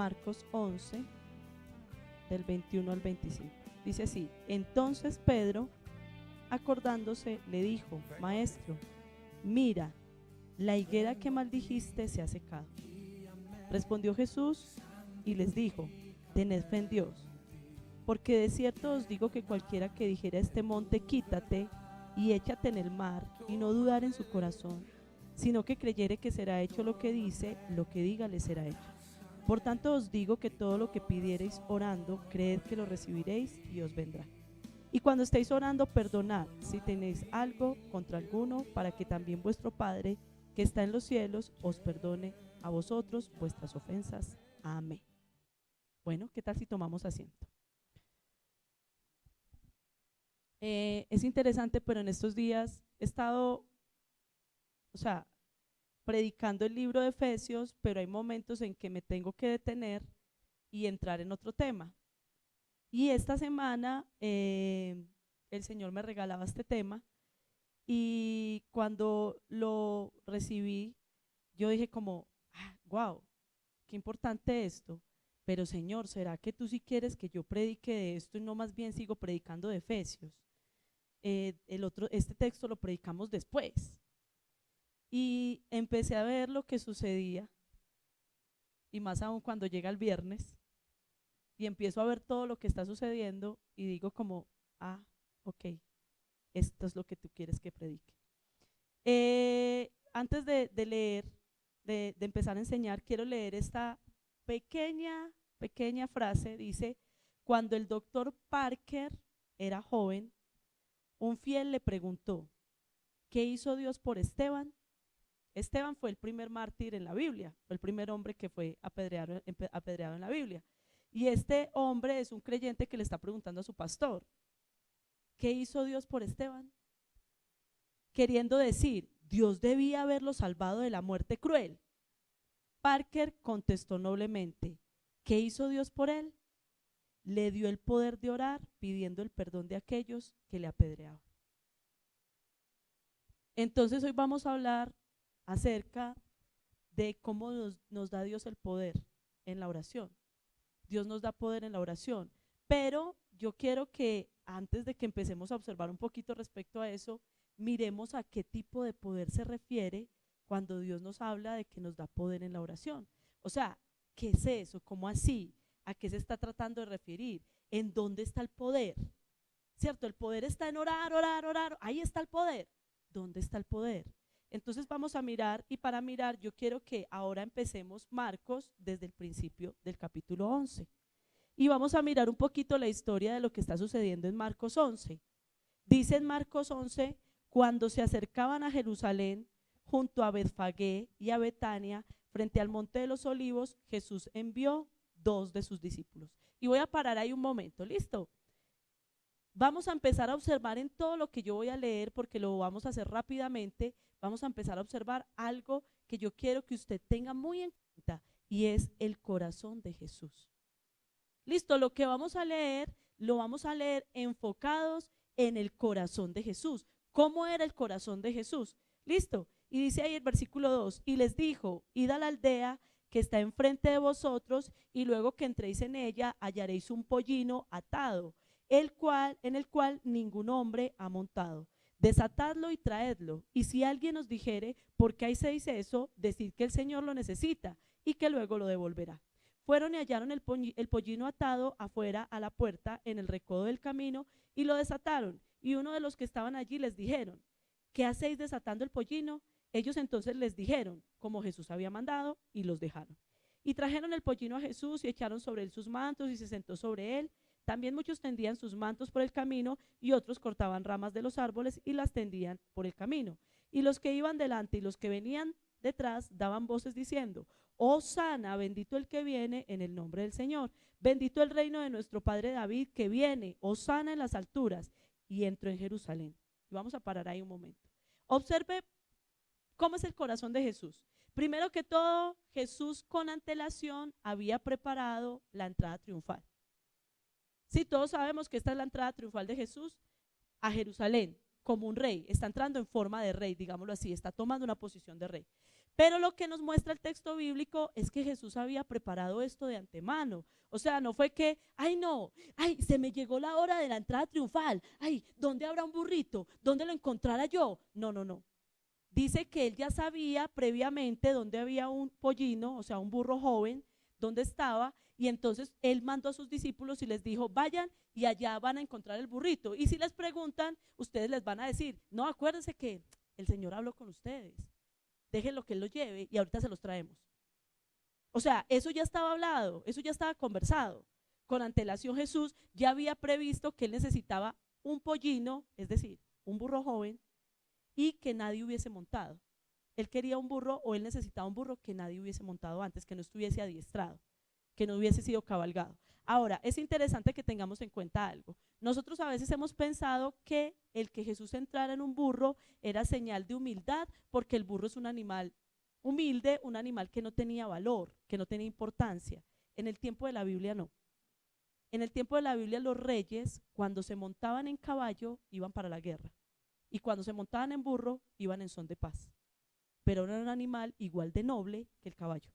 Marcos 11, del 21 al 25. Dice así: entonces Pedro, acordándose, le dijo: Maestro, mira, la higuera que maldijiste se ha secado. Respondió Jesús y les dijo: tened fe en Dios, porque de cierto os digo que cualquiera que dijera a este monte: quítate y échate en el mar, y no dudar en su corazón, sino que creyere que será hecho lo que dice, lo que diga le será hecho. Por tanto os digo que todo lo que pidiereis orando, creed que lo recibiréis y os vendrá. Y cuando estéis orando, perdonad si tenéis algo contra alguno, para que también vuestro Padre, que está en los cielos, os perdone a vosotros vuestras ofensas. Amén. Bueno, ¿qué tal si tomamos asiento? Es interesante, pero en estos días he estado, predicando el libro de Efesios, pero hay momentos en que me tengo que detener y entrar en otro tema. Y esta semana el Señor me regalaba este tema, y cuando lo recibí, yo dije como, wow, qué importante esto. Pero Señor, ¿será que tú sí quieres que yo predique de esto y no más bien sigo predicando de Efesios? Este texto lo predicamos después. Y empecé a ver lo que sucedía, y más aún cuando llega el viernes, y empiezo a ver todo lo que está sucediendo, y digo como, ok, esto es lo que tú quieres que predique. Antes de leer, de empezar a enseñar, quiero leer esta pequeña frase. Dice: cuando el doctor Parker era joven, un fiel le preguntó: ¿qué hizo Dios por Esteban? Esteban fue el primer mártir en la Biblia, fue el primer hombre que fue apedreado en la Biblia. Y este hombre es un creyente que le está preguntando a su pastor: ¿qué hizo Dios por Esteban? Queriendo decir, Dios debía haberlo salvado de la muerte cruel. Parker contestó noblemente: ¿qué hizo Dios por él? Le dio el poder de orar pidiendo el perdón de aquellos que le apedreaban. Entonces hoy vamos a hablar acerca de cómo nos da Dios el poder en la oración. Dios nos da poder en la oración, pero yo quiero que antes de que empecemos a observar un poquito respecto a eso, miremos a qué tipo de poder se refiere cuando Dios nos habla de que nos da poder en la oración. O sea, ¿qué es eso? ¿Cómo así? ¿A qué se está tratando de referir? ¿En dónde está el poder? ¿Cierto? El poder está en orar, orar, orar. Ahí está el poder. ¿Dónde está el poder? Entonces vamos a mirar, y para mirar yo quiero que ahora empecemos Marcos desde el principio del capítulo 11. Y vamos a mirar un poquito la historia de lo que está sucediendo en Marcos 11. Dice en Marcos 11: cuando se acercaban a Jerusalén, junto a Betfagé y a Betania, frente al monte de los olivos, Jesús envió 2 de sus discípulos. Y voy a parar ahí un momento, ¿listo? Vamos a empezar a observar en todo lo que yo voy a leer, porque lo vamos a hacer rápidamente. Vamos a empezar a observar algo que yo quiero que usted tenga muy en cuenta, y es el corazón de Jesús. Listo, lo que vamos a leer, lo vamos a leer enfocados en el corazón de Jesús. ¿Cómo era el corazón de Jesús? Listo, y dice ahí el versículo 2: y les dijo: id a la aldea que está enfrente de vosotros, y luego que entréis en ella hallaréis un pollino atado, en el cual ningún hombre ha montado. Desatadlo y traedlo, y si alguien os dijere: ¿por qué hacéis eso?, decid que el Señor lo necesita y que luego lo devolverá. Fueron y hallaron el pollino atado afuera a la puerta en el recodo del camino, y lo desataron. Y uno de los que estaban allí les dijeron: ¿qué hacéis desatando el pollino? Ellos entonces les dijeron como Jesús había mandado, y los dejaron. Y trajeron el pollino a Jesús y echaron sobre él sus mantos, y se sentó sobre él. También muchos tendían sus mantos por el camino, y otros cortaban ramas de los árboles y las tendían por el camino. Y los que iban delante y los que venían detrás daban voces diciendo: Hosana, bendito el que viene en el nombre del Señor, bendito el reino de nuestro padre David que viene, Hosana en las alturas. Y entró en Jerusalén. Y vamos a parar ahí un momento. Observe cómo es el corazón de Jesús. Primero que todo, Jesús con antelación había preparado la entrada triunfal. Sí, todos sabemos que esta es la entrada triunfal de Jesús a Jerusalén como un rey. Está entrando en forma de rey, digámoslo así, está tomando una posición de rey. Pero lo que nos muestra el texto bíblico es que Jesús había preparado esto de antemano. O sea, no fue que, ay no, ay, se me llegó la hora de la entrada triunfal, ay, ¿dónde habrá un burrito? ¿Dónde lo encontrara yo? No, no, no. Dice que él ya sabía previamente dónde había un pollino, o sea, un burro joven, dónde estaba, y entonces él mandó a sus discípulos y les dijo, vayan y allá van a encontrar el burrito. Y si les preguntan, ustedes les van a decir, no, acuérdense que el Señor habló con ustedes, déjenlo que él lo lleve y ahorita se los traemos. O sea, eso ya estaba hablado, eso ya estaba conversado. Con antelación Jesús ya había previsto que él necesitaba un pollino, es decir, un burro joven, y que nadie hubiese montado. Él quería un burro o él necesitaba un burro que nadie hubiese montado antes, que no estuviese adiestrado, que no hubiese sido cabalgado. Ahora, es interesante que tengamos en cuenta algo. Nosotros a veces hemos pensado que el que Jesús entrara en un burro era señal de humildad, porque el burro es un animal humilde, un animal que no tenía valor, que no tenía importancia. En el tiempo de la Biblia no. En el tiempo de la Biblia los reyes, cuando se montaban en caballo, iban para la guerra. Y cuando se montaban en burro, iban en son de paz. Pero era un animal igual de noble que el caballo.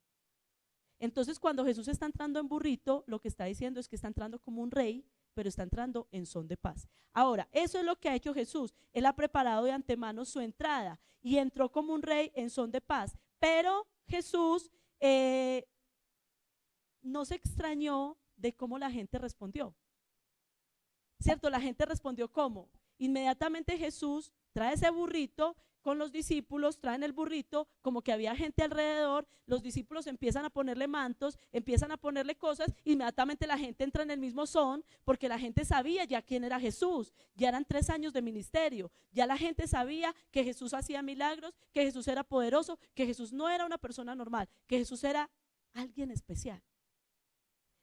Entonces, cuando Jesús está entrando en burrito, lo que está diciendo es que está entrando como un rey, pero está entrando en son de paz. Ahora, eso es lo que ha hecho Jesús. Él ha preparado de antemano su entrada y entró como un rey en son de paz. Pero Jesús no se extrañó de cómo la gente respondió. ¿Cierto? La gente respondió ¿cómo? Inmediatamente Jesús trae ese burrito con los discípulos, traen el burrito, como que había gente alrededor, los discípulos empiezan a ponerle mantos, empiezan a ponerle cosas, inmediatamente la gente entra en el mismo son, porque la gente sabía ya quién era Jesús, ya eran 3 años de ministerio, ya la gente sabía que Jesús hacía milagros, que Jesús era poderoso, que Jesús no era una persona normal, que Jesús era alguien especial.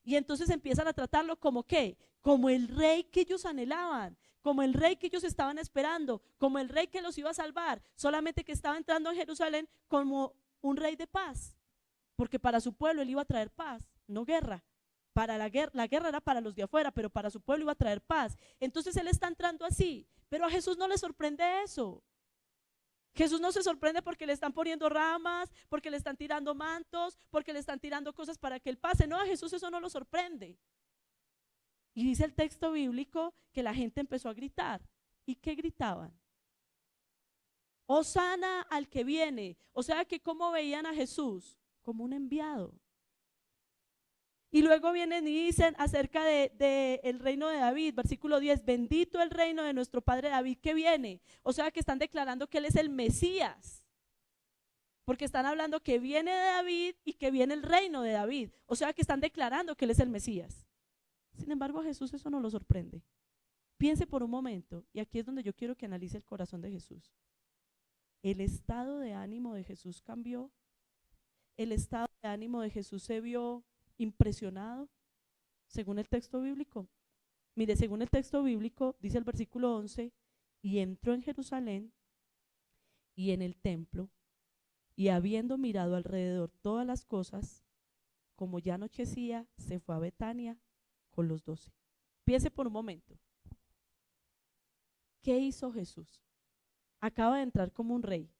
Y entonces empiezan a tratarlo como ¿qué? Como el rey que ellos anhelaban, como el rey que ellos estaban esperando, como el rey que los iba a salvar, solamente que estaba entrando en Jerusalén como un rey de paz, porque para su pueblo él iba a traer paz, no guerra. Para la guerra era para los de afuera, pero para su pueblo iba a traer paz. Entonces él está entrando así, pero a Jesús no le sorprende eso. Jesús no se sorprende porque le están poniendo ramas, porque le están tirando mantos, porque le están tirando cosas para que él pase. No, a Jesús eso no lo sorprende. Y dice el texto bíblico que la gente empezó a gritar. ¿Y qué gritaban? Hosana al que viene. O sea que ¿cómo veían a Jesús? Como un enviado. Y luego vienen y dicen acerca de el reino de David, versículo 10, bendito el reino de nuestro padre David que viene. O sea que están declarando que él es el Mesías, porque están hablando que viene de David y que viene el reino de David. O sea que están declarando que él es el Mesías. Sin embargo, a Jesús eso no lo sorprende. Piense por un momento, y aquí es donde yo quiero que analice el corazón de Jesús. El estado de ánimo de Jesús cambió. El estado de ánimo de Jesús se vio impresionado, según el texto bíblico. Mire, según el texto bíblico, dice el versículo 11, y entró en Jerusalén y en el templo, y habiendo mirado alrededor todas las cosas, como ya anochecía, se fue a Betania con los 12. Piense por un momento. ¿Qué hizo Jesús? Acaba de entrar como un rey,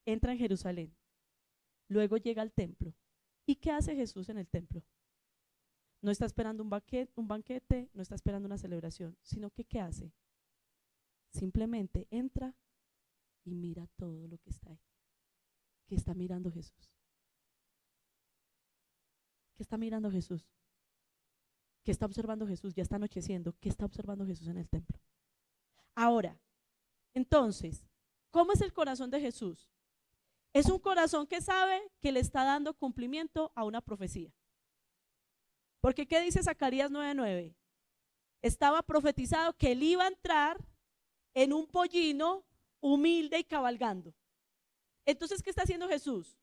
entra en Jerusalén, luego llega al templo. ¿Y qué hace Jesús en el templo? No está esperando un banquete, no está esperando una celebración, sino que ¿qué hace? Simplemente entra y mira todo lo que está ahí. ¿Qué está mirando Jesús? ¿Qué está mirando Jesús? ¿Qué está observando Jesús? Ya está anocheciendo. ¿Qué está observando Jesús en el templo? Ahora, entonces, ¿cómo es el corazón de Jesús? Es un corazón que sabe que le está dando cumplimiento a una profecía. Porque ¿qué dice Zacarías 9:9? Estaba profetizado que él iba a entrar en un pollino humilde y cabalgando. Entonces, ¿qué está haciendo Jesús?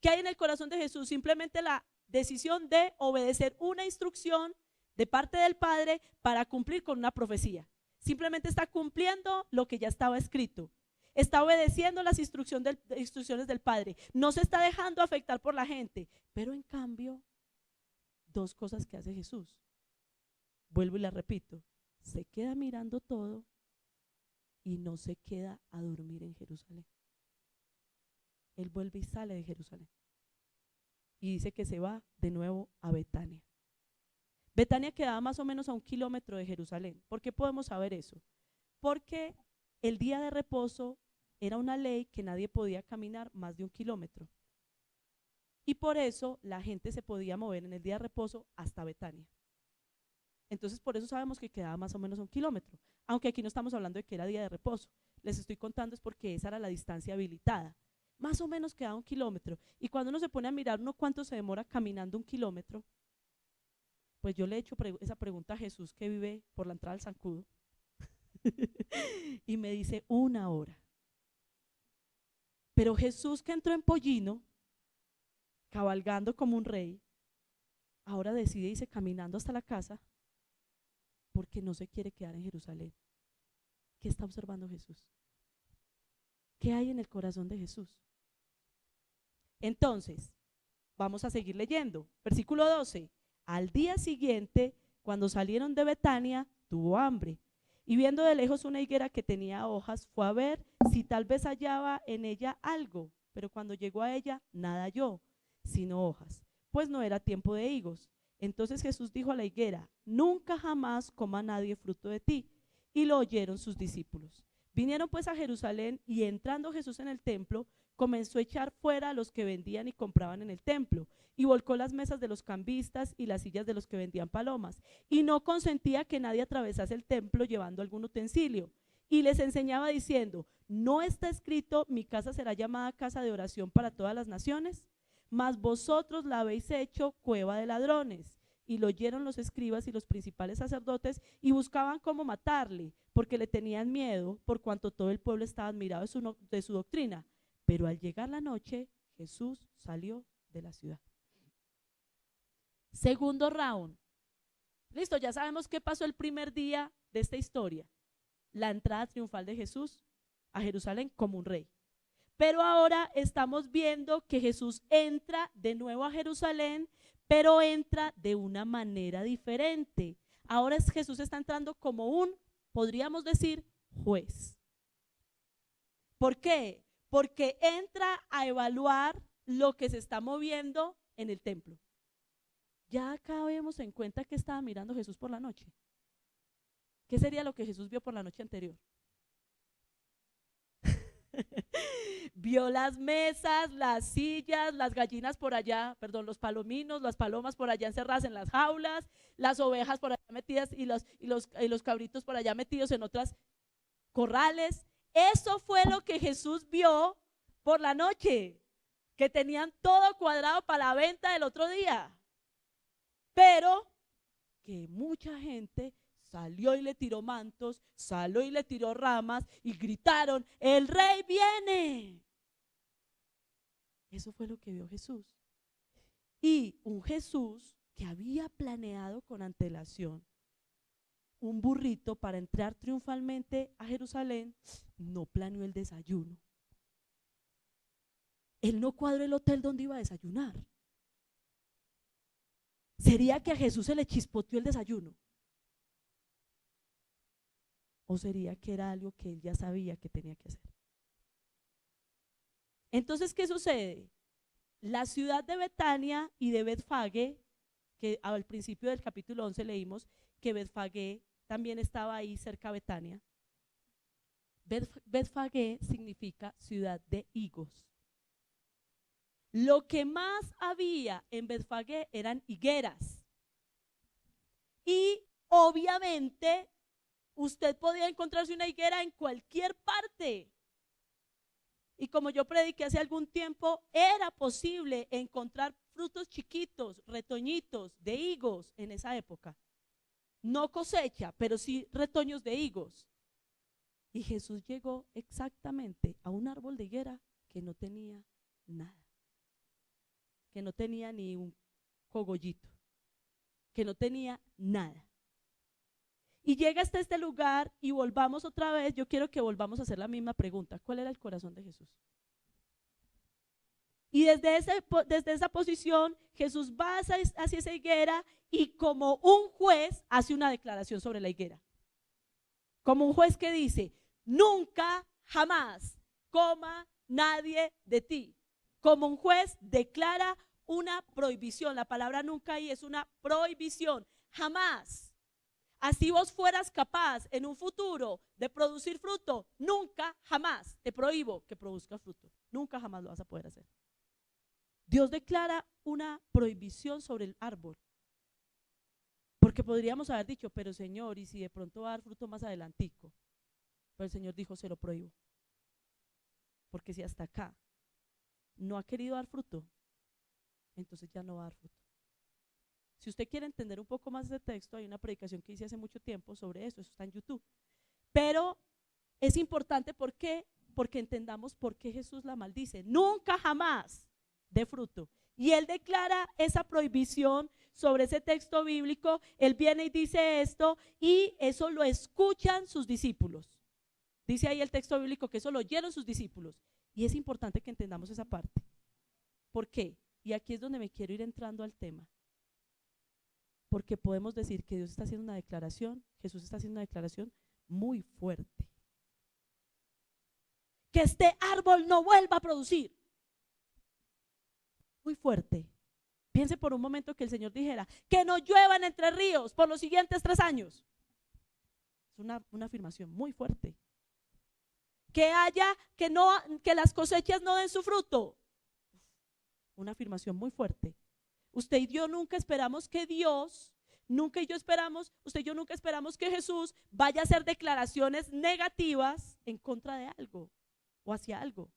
¿Qué hay en el corazón de Jesús? Simplemente la decisión de obedecer una instrucción de parte del Padre para cumplir con una profecía. Simplemente está cumpliendo lo que ya estaba escrito. Está obedeciendo las instrucciones del Padre. No se está dejando afectar por la gente. Pero en cambio, 2 cosas que hace Jesús. Vuelvo y la repito. Se queda mirando todo y no se queda a dormir en Jerusalén. Él vuelve y sale de Jerusalén. Y dice que se va de nuevo a Betania. Betania quedaba más o menos a 1 kilómetro de Jerusalén. ¿Por qué podemos saber eso? Porque el día de reposo era una ley que nadie podía caminar más de 1 kilómetro. Y por eso la gente se podía mover en el día de reposo hasta Betania. Entonces por eso sabemos que quedaba más o menos a 1 kilómetro. Aunque aquí no estamos hablando de que era día de reposo. Les estoy contando es porque esa era la distancia habilitada. Más o menos quedaba 1 kilómetro. Y cuando uno se pone a mirar cuánto se demora caminando 1 kilómetro, pues yo le he hecho esa pregunta a Jesús que vive por la entrada del zancudo. Y me dice 1 hora. Pero Jesús, que entró en pollino, cabalgando como un rey, ahora decide irse caminando hasta la casa porque no se quiere quedar en Jerusalén. ¿Qué está observando Jesús? ¿Qué hay en el corazón de Jesús? Entonces, vamos a seguir leyendo. Versículo 12. Al día siguiente, cuando salieron de Betania, tuvo hambre. Y viendo de lejos una higuera que tenía hojas, fue a ver si tal vez hallaba en ella algo. Pero cuando llegó a ella, nada halló, sino hojas, pues no era tiempo de higos. Entonces Jesús dijo a la higuera: nunca jamás coma nadie fruto de ti. Y lo oyeron sus discípulos. Vinieron pues a Jerusalén, y entrando Jesús en el templo, comenzó a echar fuera a los que vendían y compraban en el templo, y volcó las mesas de los cambistas y las sillas de los que vendían palomas, y no consentía que nadie atravesase el templo llevando algún utensilio. Y les enseñaba diciendo: ¿no está escrito, mi casa será llamada casa de oración para todas las naciones? Mas vosotros la habéis hecho cueva de ladrones. Y lo oyeron los escribas y los principales sacerdotes, y buscaban cómo matarle, porque le tenían miedo, por cuanto todo el pueblo estaba admirado de su doctrina. Pero al llegar la noche, Jesús salió de la ciudad. Segundo round. Listo, ya sabemos qué pasó el primer día de esta historia. La entrada triunfal de Jesús a Jerusalén como un rey. Pero ahora estamos viendo que Jesús entra de nuevo a Jerusalén, pero entra de una manera diferente. Ahora Jesús está entrando como podríamos decir, juez. ¿Por qué? Porque entra a evaluar lo que se está moviendo en el templo. Ya acá vemos en cuenta que estaba mirando Jesús por la noche. ¿Qué sería lo que Jesús vio por la noche anterior? Vio las mesas, las sillas, las gallinas por allá, perdón, los palominos, las palomas por allá encerradas en las jaulas, las ovejas por allá metidas y los cabritos por allá metidos en otras corrales. Eso fue lo que Jesús vio por la noche, que tenían todo cuadrado para la venta del otro día, pero que mucha gente salió y le tiró mantos, salió y le tiró ramas y gritaron: ¡el rey viene! Eso fue lo que vio Jesús. Y un Jesús que había planeado con antelación un burrito para entrar triunfalmente a Jerusalén, no planeó el desayuno. Él no cuadró el hotel donde iba a desayunar. ¿Sería que a Jesús se le chispoteó el desayuno? ¿O sería que era algo que él ya sabía que tenía que hacer? Entonces, ¿qué sucede? La ciudad de Betania y de Betfagé, que al principio del capítulo 11 leímos que Betfagé también estaba ahí cerca de Betania. Betfagé significa ciudad de higos. Lo que más había en Betfagé eran higueras. Y obviamente usted podía encontrarse una higuera en cualquier parte. Y como yo prediqué hace algún tiempo, era posible encontrar frutos chiquitos, retoñitos de higos en esa época. No cosecha, pero sí retoños de higos. Y Jesús llegó exactamente a un árbol de higuera que no tenía nada, que no tenía ni un cogollito, que no tenía nada. Y llega hasta este lugar y volvamos otra vez. Yo quiero que volvamos a hacer la misma pregunta: ¿cuál era el corazón de Jesús? Y desde esa posición Jesús va hacia esa higuera y como un juez hace una declaración sobre la higuera. Como un juez que dice: nunca, jamás coma nadie de ti. como un juez declara una prohibición. La palabra nunca ahí es una prohibición. Jamás. Así vos fueras capaz en un futuro de producir fruto, nunca, jamás te prohíbo que produzca fruto. Nunca, jamás lo vas a poder hacer. Dios declara una prohibición sobre el árbol. Porque podríamos haber dicho, pero Señor, ¿y si de pronto va a dar fruto más adelantico? Pero el Señor dijo, se lo prohíbo. Porque si hasta acá no ha querido dar fruto, entonces ya no va a dar fruto. Si usted quiere entender un poco más de texto, hay una predicación que hice hace mucho tiempo sobre eso está en YouTube. Pero es importante, ¿por qué? Porque entendamos por qué Jesús la maldice. Nunca jamás dé fruto. Y Él declara esa prohibición sobre ese texto bíblico. Él viene y dice esto, y eso lo escuchan sus discípulos. Dice ahí el texto bíblico que eso lo oyeron sus discípulos. Y es importante que entendamos esa parte. ¿Por qué? Y aquí es donde me quiero ir entrando al tema. Porque podemos decir que Dios está haciendo una declaración, Jesús está haciendo una declaración muy fuerte. Que este árbol no vuelva a producir. Muy fuerte. Piense por un momento que el Señor dijera, que no llueva en Entre Ríos por los siguientes 3 años. Es una afirmación muy fuerte. Que las cosechas no den su fruto. Una afirmación muy fuerte. Usted y yo nunca esperamos que Dios, usted y yo nunca esperamos que Jesús vaya a hacer declaraciones negativas en contra de algo o hacia algo.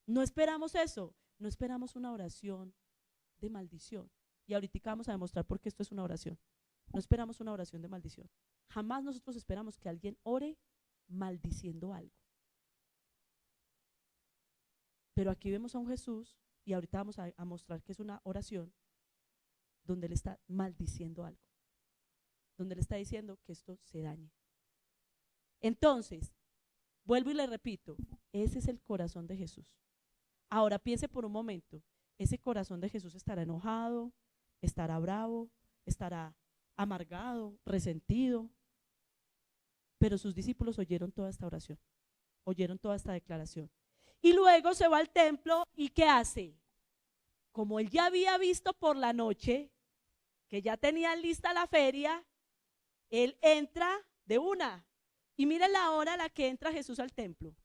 No esperamos eso, no esperamos una oración de maldición. Y ahorita vamos a demostrar por qué esto es una oración. No esperamos una oración de maldición. Jamás nosotros esperamos que alguien ore maldiciendo algo. Pero aquí vemos a un Jesús, y ahorita vamos a mostrar que es una oración donde Él está maldiciendo algo, donde Él está diciendo que esto se dañe. Entonces, vuelvo y le repito, ese es el corazón de Jesús. Ahora piense por un momento, ese corazón de Jesús estará enojado, estará bravo, estará amargado, resentido. Pero sus discípulos oyeron toda esta oración, oyeron toda esta declaración. Y luego se va al templo y ¿qué hace? Como él ya había visto por la noche, que ya tenían lista la feria, él entra de una. Y miren la hora a la que entra Jesús al templo,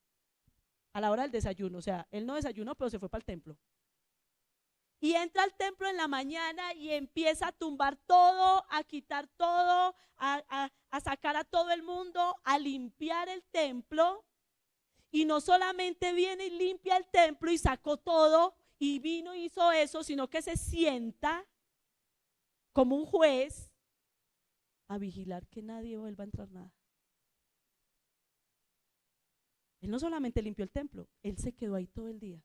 a la hora del desayuno. O sea, él no desayunó, pero se fue para el templo. Y entra al templo en la mañana y empieza a tumbar todo, a quitar todo, a sacar a todo el mundo, a limpiar el templo. Y no solamente viene y limpia el templo y sacó todo y vino y hizo eso, sino que se sienta como un juez a vigilar que nadie vuelva a entrar nada. Él no solamente limpió el templo, él se quedó ahí todo el día.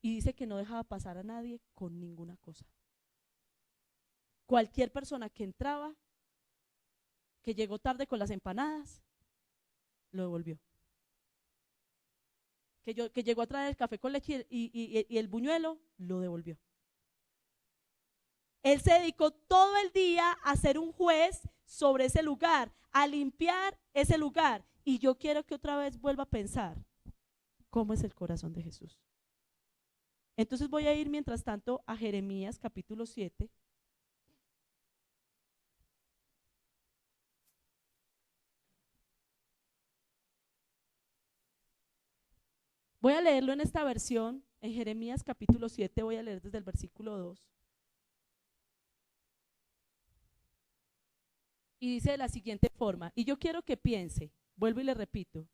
Y dice que no dejaba pasar a nadie con ninguna cosa. Cualquier persona que entraba, que llegó tarde con las empanadas, lo devolvió. Que llegó a traer el café con leche y el buñuelo, lo devolvió. Él se dedicó todo el día a ser un juez sobre ese lugar, a limpiar ese lugar. Y yo quiero que otra vez vuelva a pensar cómo es el corazón de Jesús. Entonces voy a ir mientras tanto a Jeremías capítulo 7. Voy a leerlo en esta versión, en Jeremías capítulo 7, voy a leer desde el versículo 2. Y dice de la siguiente forma, y yo quiero que piense, vuelvo y le repito,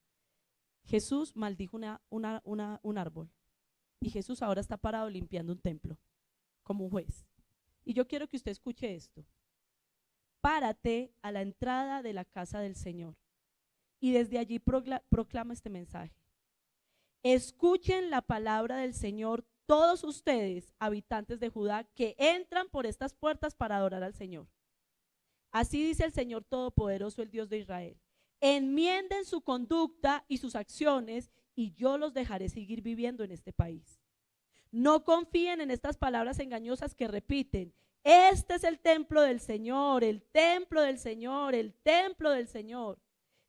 Jesús maldijo un árbol. Y Jesús ahora está parado limpiando un templo, como un juez. Y yo quiero que usted escuche esto. Párate a la entrada de la casa del Señor y desde allí proclama este mensaje. Escuchen la palabra del Señor todos ustedes, habitantes de Judá, que entran por estas puertas para adorar al Señor. Así dice el Señor Todopoderoso, el Dios de Israel. Enmienden su conducta y sus acciones y yo los dejaré seguir viviendo en este país. No confíen en estas palabras engañosas que repiten. Este es el templo del Señor, el templo del Señor, el templo del Señor.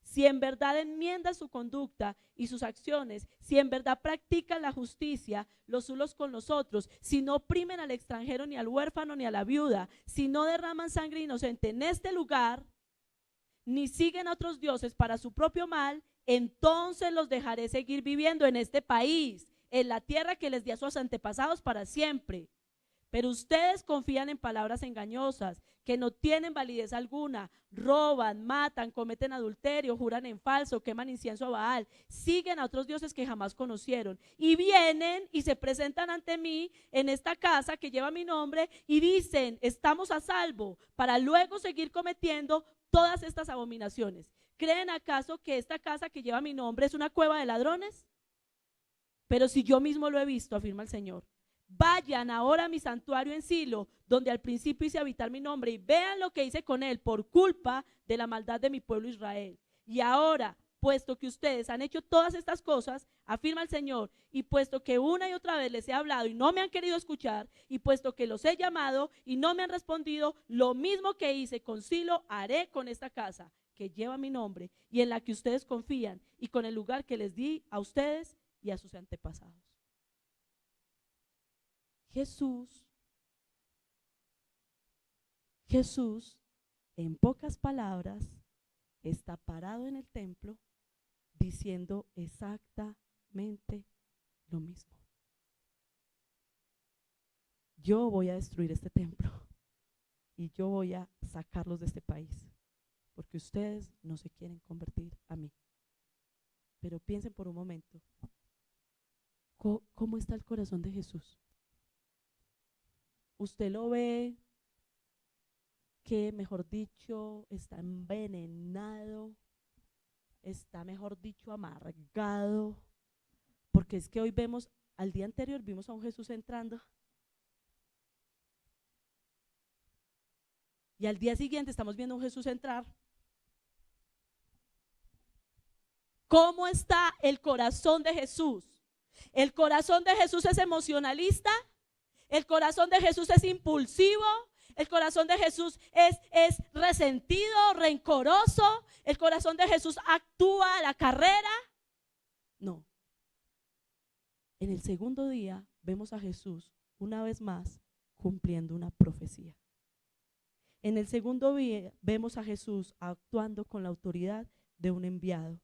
si en verdad enmiendan su conducta y sus acciones, si en verdad practican la justicia los unos con los otros, si no oprimen al extranjero ni al huérfano ni a la viuda, si no derraman sangre inocente en este lugar, ni siguen a otros dioses para su propio mal, entonces los dejaré seguir viviendo en este país, en la tierra que les di a sus antepasados para siempre. Pero ustedes confían en palabras engañosas que no tienen validez alguna, roban, matan, cometen adulterio, juran en falso, queman incienso a Baal, siguen a otros dioses que jamás conocieron y vienen y se presentan ante mí en esta casa que lleva mi nombre y dicen, estamos a salvo, para luego seguir cometiendo todas estas abominaciones. ¿Creen acaso que esta casa que lleva mi nombre es una cueva de ladrones? Pero si yo mismo lo he visto, afirma el Señor. Vayan ahora a mi santuario en Silo, donde al principio hice habitar mi nombre, y vean lo que hice con él por culpa de la maldad de mi pueblo Israel. Y ahora, puesto que ustedes han hecho todas estas cosas, afirma el Señor, y puesto que una y otra vez les he hablado y no me han querido escuchar, y puesto que los he llamado y no me han respondido, lo mismo que hice con Silo haré con esta casa que lleva mi nombre y en la que ustedes confían, y con el lugar que les di a ustedes y a sus antepasados. Jesús, en pocas palabras, está parado en el templo diciendo exactamente lo mismo. Yo voy a destruir este templo y yo voy a sacarlos de este país porque ustedes no se quieren convertir a mí. Pero piensen por un momento, ¿cómo está el corazón de Jesús? Usted lo ve que, mejor dicho, está envenenado, está, mejor dicho, amargado, porque es que hoy vemos, al día anterior vimos a un Jesús entrando y al día siguiente estamos viendo a un Jesús entrar. ¿Cómo está el corazón de Jesús? ¿El corazón de Jesús es emocionalista? ¿El corazón de Jesús es impulsivo? ¿El corazón de Jesús es resentido, rencoroso? ¿El corazón de Jesús actúa a la carrera? No. En el segundo día vemos a Jesús una vez más cumpliendo una profecía. En el segundo día vemos a Jesús actuando con la autoridad de un enviado.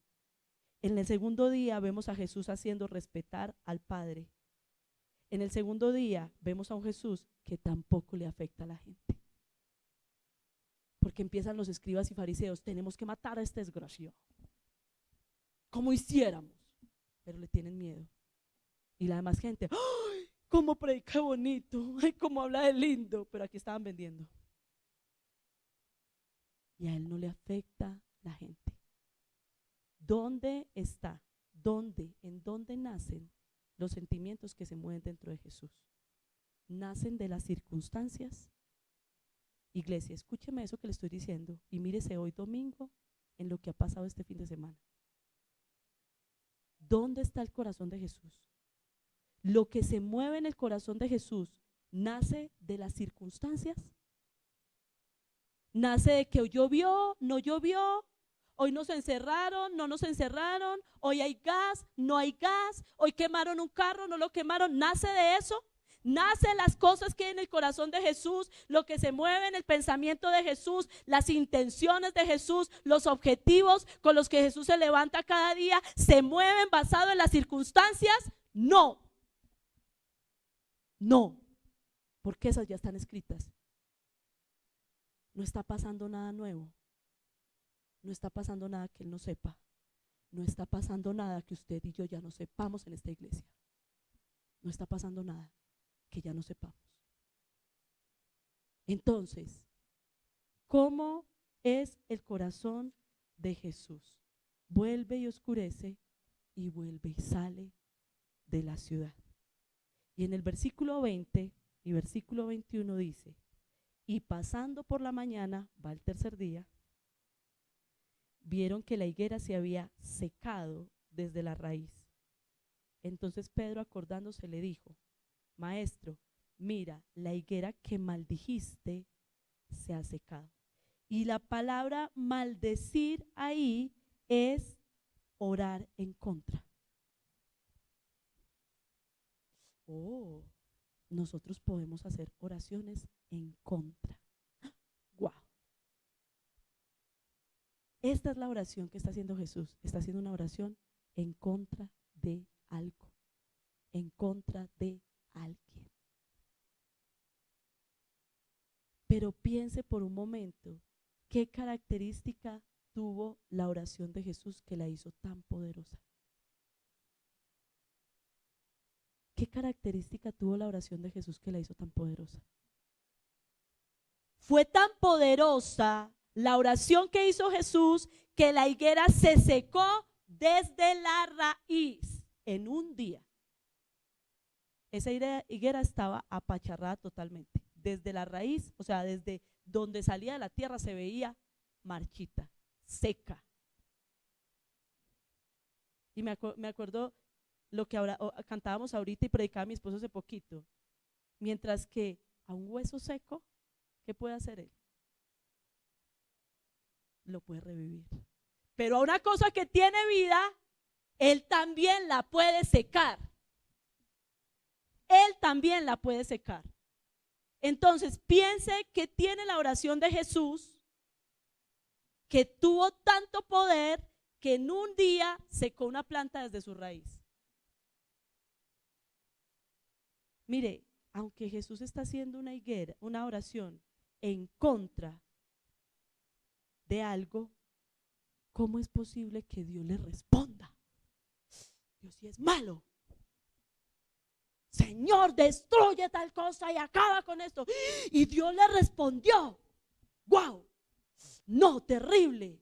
En el segundo día vemos a Jesús haciendo respetar al Padre. En el segundo día vemos a un Jesús que tampoco le afecta a la gente. Porque empiezan los escribas y fariseos, tenemos que matar a este desgraciado, como hiciéramos, pero le tienen miedo. Y la demás gente, ¡ay! Cómo predica bonito, ¡ay! Cómo habla de lindo, pero aquí estaban vendiendo. Y a él no le afecta la gente. ¿Dónde está? ¿Dónde? ¿En dónde nacen los sentimientos que se mueven dentro de Jesús? ¿Nacen de las circunstancias? Iglesia, escúcheme eso que le estoy diciendo y mírese hoy domingo en lo que ha pasado este fin de semana. ¿Dónde está el corazón de Jesús? Lo que se mueve en el corazón de Jesús nace de las circunstancias. Nace de que hoy llovió, no llovió, hoy nos encerraron, no nos encerraron, hoy hay gas, no hay gas, hoy quemaron un carro, no lo quemaron. ¿Nace de eso? Nacen las cosas que hay en el corazón de Jesús, lo que se mueve en el pensamiento de Jesús, las intenciones de Jesús, los objetivos con los que Jesús se levanta cada día, ¿se mueven basado en las circunstancias? No, no, porque esas ya están escritas. No está pasando nada nuevo, no está pasando nada que Él no sepa, no está pasando nada que usted y yo ya no sepamos en esta iglesia, no está pasando nada que ya no sepamos. Entonces, ¿cómo es el corazón de Jesús? Vuelve y oscurece y vuelve y sale de la ciudad. Y en el versículo 20 y versículo 21 dice, y pasando por la mañana, va el tercer día, vieron que la higuera se había secado desde la raíz. Entonces Pedro, acordándose, le dijo, Maestro, mira, la higuera que maldijiste se ha secado. Y la palabra maldecir ahí es orar en contra. Oh, nosotros podemos hacer oraciones en contra. ¡Wow! Esta es la oración que está haciendo Jesús. Está haciendo una oración en contra de algo, en contra de alguien. Pero piense por un momento, ¿qué característica tuvo la oración de Jesús que la hizo tan poderosa? ¿Qué característica tuvo la oración de Jesús que la hizo tan poderosa? Fue tan poderosa la oración que hizo Jesús que la higuera se secó desde la raíz en un día. Esa higuera estaba apacharrada totalmente. Desde la raíz, o sea, desde donde salía de la tierra se veía marchita, seca. Y me acuerdo lo que cantábamos ahorita y predicaba mi esposo hace poquito. Mientras que a un hueso seco, ¿qué puede hacer él? Lo puede revivir. Pero a una cosa que tiene vida, él también la puede secar. Él también la puede secar. Entonces, piense que tiene la oración de Jesús, que tuvo tanto poder que en un día secó una planta desde su raíz. Mire, aunque Jesús está haciendo una oración en contra de algo, ¿cómo es posible que Dios le responda? Dios sí es malo. Señor, destruye tal cosa y acaba con esto. Y Dios le respondió. ¡Wow! No, terrible.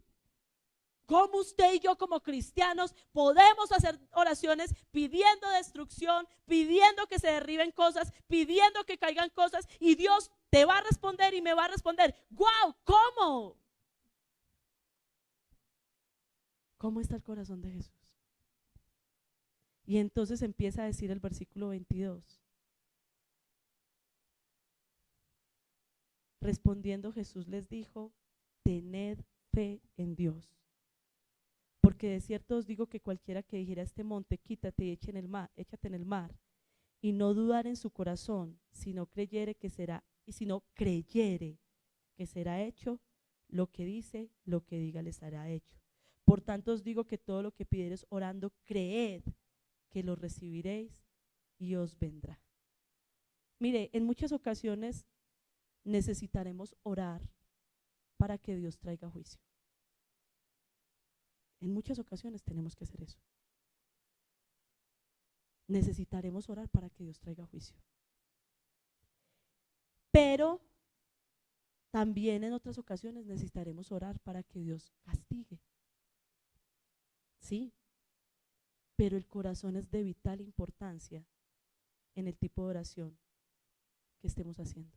¿Cómo usted y yo como cristianos podemos hacer oraciones pidiendo destrucción, pidiendo que se derriben cosas, pidiendo que caigan cosas y Dios te va a responder y me va a responder? ¡Wow! ¿Cómo? ¿Cómo está el corazón de Jesús? Y entonces empieza a decir el versículo 22. Respondiendo Jesús les dijo: tened fe en Dios. Porque de cierto os digo que cualquiera que dijera a este monte, quítate y échate en el mar, y no dudar en su corazón, sino creyere que será hecho lo que dice, lo que diga les hará hecho. Por tanto os digo que todo lo que pidiereis orando, creed que lo recibiréis y os vendrá. Mire, en muchas ocasiones necesitaremos orar para que Dios traiga juicio. En muchas ocasiones tenemos que hacer eso. Necesitaremos orar para que Dios traiga juicio. Pero también en otras ocasiones necesitaremos orar para que Dios castigue. Sí, pero el corazón es de vital importancia en el tipo de oración que estemos haciendo.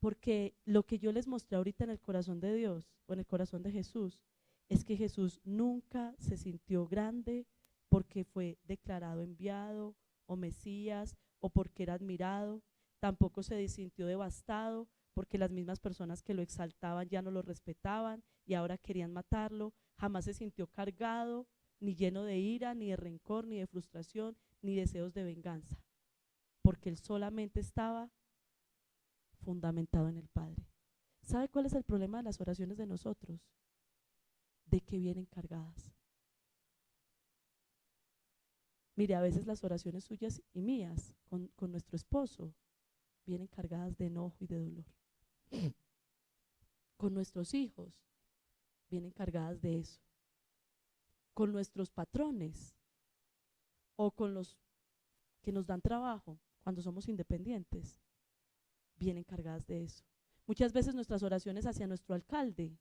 Porque lo que yo les mostré ahorita en el corazón de Dios o en el corazón de Jesús es que Jesús nunca se sintió grande porque fue declarado enviado o Mesías o porque era admirado. Tampoco se sintió devastado porque las mismas personas que lo exaltaban ya no lo respetaban y ahora querían matarlo. Jamás se sintió cargado, ni lleno de ira, ni de rencor, ni de frustración, ni deseos de venganza, porque él solamente estaba fundamentado en el Padre. ¿Sabe cuál es el problema de las oraciones de nosotros? De que vienen cargadas. Mire, a veces las oraciones suyas y mías con nuestro esposo vienen cargadas de enojo y de dolor. Con nuestros hijos vienen cargadas de eso. Con nuestros patrones o con los que nos dan trabajo cuando somos independientes, vienen cargadas de eso. Muchas veces nuestras oraciones hacia nuestro alcalde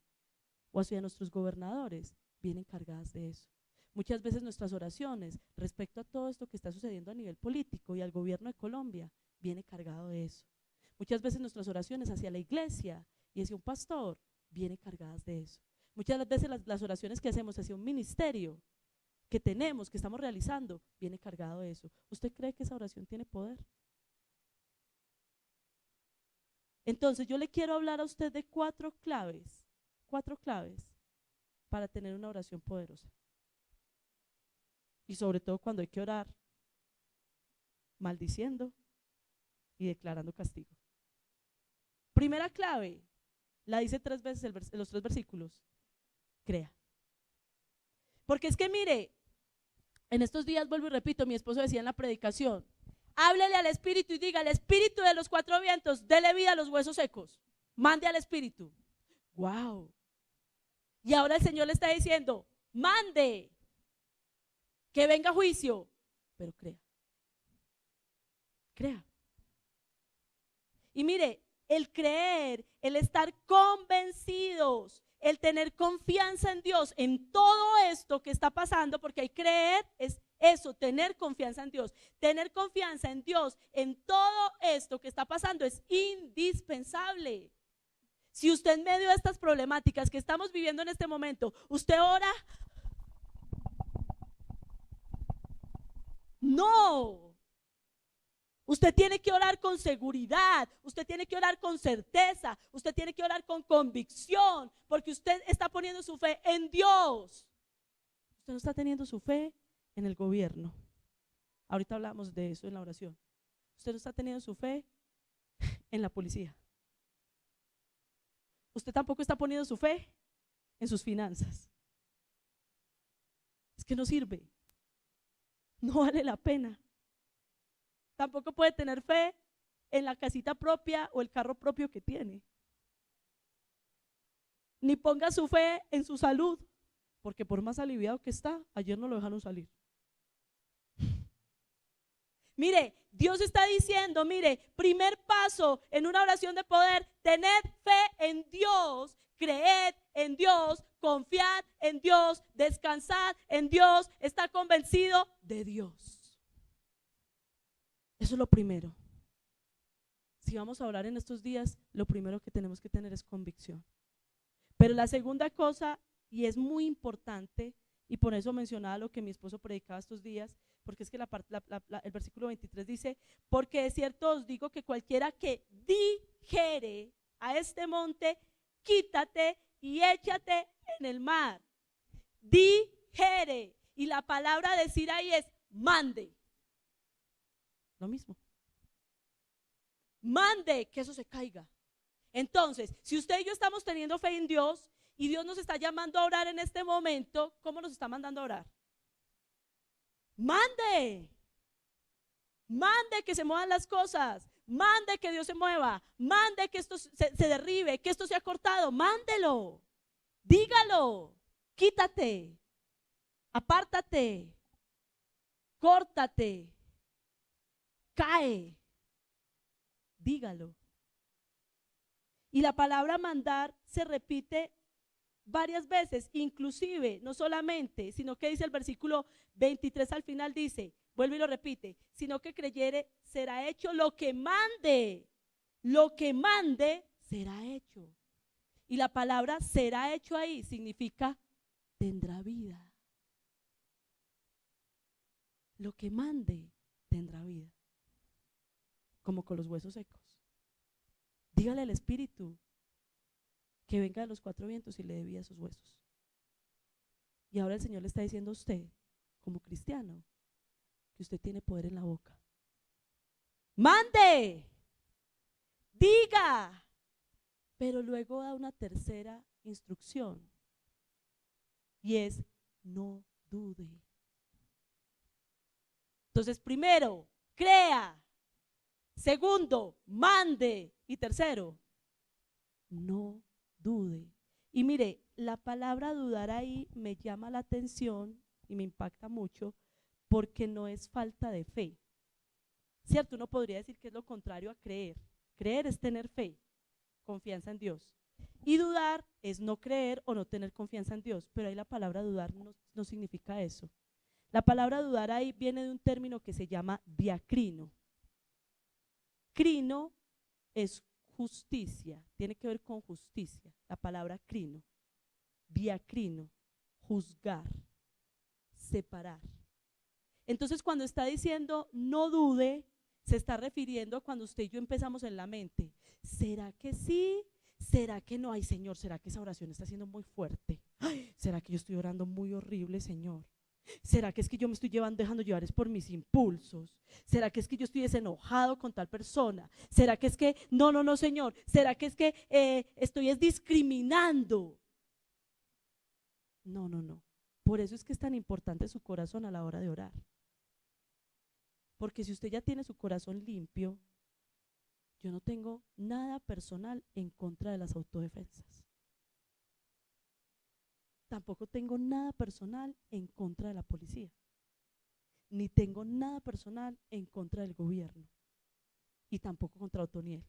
o hacia nuestros gobernadores vienen cargadas de eso. Muchas veces nuestras oraciones respecto a todo esto que está sucediendo a nivel político y al gobierno de Colombia viene cargado de eso. Muchas veces nuestras oraciones hacia la iglesia y hacia un pastor vienen cargadas de eso. Muchas veces las oraciones que hacemos hacia un ministerio que tenemos, que estamos realizando, viene cargado de eso. ¿Usted cree que esa oración tiene poder? Entonces yo le quiero hablar a usted de cuatro claves para tener una oración poderosa. Y sobre todo cuando hay que orar maldiciendo y declarando castigo. Primera clave, la dice 3 veces en los 3 versículos: crea. Porque es que mire, en estos días, vuelvo y repito, mi esposo decía en la predicación: háblele al espíritu y diga: el espíritu de los 4 vientos, dele vida a los huesos secos. Mande al espíritu. Wow. Y ahora el Señor le está diciendo: mande, que venga juicio, pero crea. Crea. Y mire, el creer, el estar convencidos, el tener confianza en Dios en todo esto que está pasando, porque hay creer, es eso, tener confianza en Dios. Tener confianza en Dios en todo esto que está pasando es indispensable. Si usted en medio de estas problemáticas que estamos viviendo en este momento, usted ora, no. Usted tiene que orar con seguridad, usted tiene que orar con certeza, usted tiene que orar con convicción, porque usted está poniendo su fe en Dios. Usted no está teniendo su fe en el gobierno. Ahorita hablamos de eso en la oración. Usted no está teniendo su fe en la policía. Usted tampoco está poniendo su fe en sus finanzas. Es que no sirve. No vale la pena. Tampoco puede tener fe en la casita propia o el carro propio que tiene. Ni ponga su fe en su salud, porque por más aliviado que está, ayer no lo dejaron salir. Mire, Dios está diciendo, mire, primer paso en una oración de poder: tened fe en Dios, creed en Dios, confiad en Dios, descansad en Dios, está convencido de Dios. Eso es lo primero. Si vamos a orar en estos días, lo primero que tenemos que tener es convicción. Pero la segunda cosa, y es muy importante, y por eso mencionaba lo que mi esposo predicaba estos días, porque es que el versículo 23 dice: porque de cierto os digo que cualquiera que dijere a este monte: quítate y échate en el mar. Dijere. Y la palabra decir ahí es mande. Lo mismo. Mande que eso se caiga. Entonces, si usted y yo estamos teniendo fe en Dios y Dios nos está llamando a orar en este momento, ¿cómo nos está mandando a orar? Mande. Mande que se muevan las cosas. Mande que Dios se mueva. Mande que esto se derribe, que esto sea cortado. Mándelo. Dígalo. Quítate. Apártate. Córtate. Cae. Dígalo. Y la palabra mandar se repite varias veces, inclusive, no solamente, sino que dice el versículo 23 al final, dice, vuelve y lo repite: sino que creyere, será hecho lo que mande será hecho. Y la palabra será hecho ahí significa tendrá vida. Lo que mande tendrá vida. Como con los huesos secos. Dígale al espíritu que venga de los 4 vientos y le dé vida a esos huesos. Y ahora el Señor le está diciendo a usted, como cristiano, que usted tiene poder en la boca. Mande, diga, pero luego da una tercera instrucción, y es: no dude. Entonces, primero, crea. Segundo, mande. Y tercero, no dude. Y mire, la palabra dudar ahí me llama la atención y me impacta mucho, porque no es falta de fe. ¿Cierto? Uno podría decir que es lo contrario a creer. Creer es tener fe, confianza en Dios. Y dudar es no creer o no tener confianza en Dios. Pero ahí la palabra dudar no significa eso. La palabra dudar ahí viene de un término que se llama diacrino. Crino es justicia, tiene que ver con justicia, la palabra crino. Diacrino, juzgar, separar. Entonces, cuando está diciendo no dude, se está refiriendo a cuando usted y yo empezamos en la mente: ¿será que sí? ¿Será que no? Ay, Señor, ¿será que esa oración está siendo muy fuerte? Ay, ¿será que yo estoy orando muy horrible, Señor? ¿Será que es que yo me estoy dejando llevar es por mis impulsos? ¿Será que es que yo estoy desenojado con tal persona? ¿Será que es que, no, Señor? ¿Será que es que estoy discriminando? No. Por eso es que es tan importante su corazón a la hora de orar. Porque si usted ya tiene su corazón limpio, yo no tengo nada personal en contra de las autodefensas. Tampoco tengo nada personal en contra de la policía. Ni tengo nada personal en contra del gobierno. Y tampoco contra Otoniel.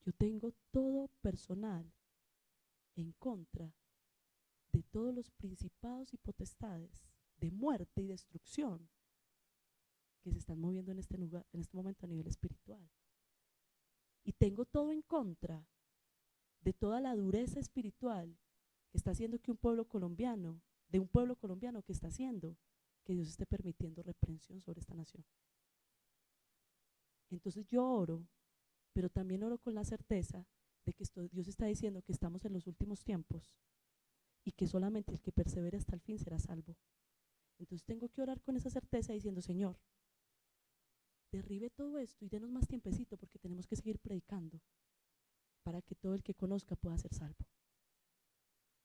Yo tengo todo personal en contra de todos los principados y potestades de muerte y destrucción que se están moviendo en este lugar, en este momento a nivel espiritual. Y tengo todo en contra de toda la dureza espiritual que está haciendo que un pueblo colombiano que está haciendo que Dios esté permitiendo reprensión sobre esta nación. Entonces yo oro, pero también oro con la certeza de que Dios está diciendo que estamos en los últimos tiempos y que solamente el que persevere hasta el fin será salvo. Entonces tengo que orar con esa certeza diciendo, Señor, derribe todo esto y denos más tiempecito porque tenemos que seguir predicando para que todo el que conozca pueda ser salvo.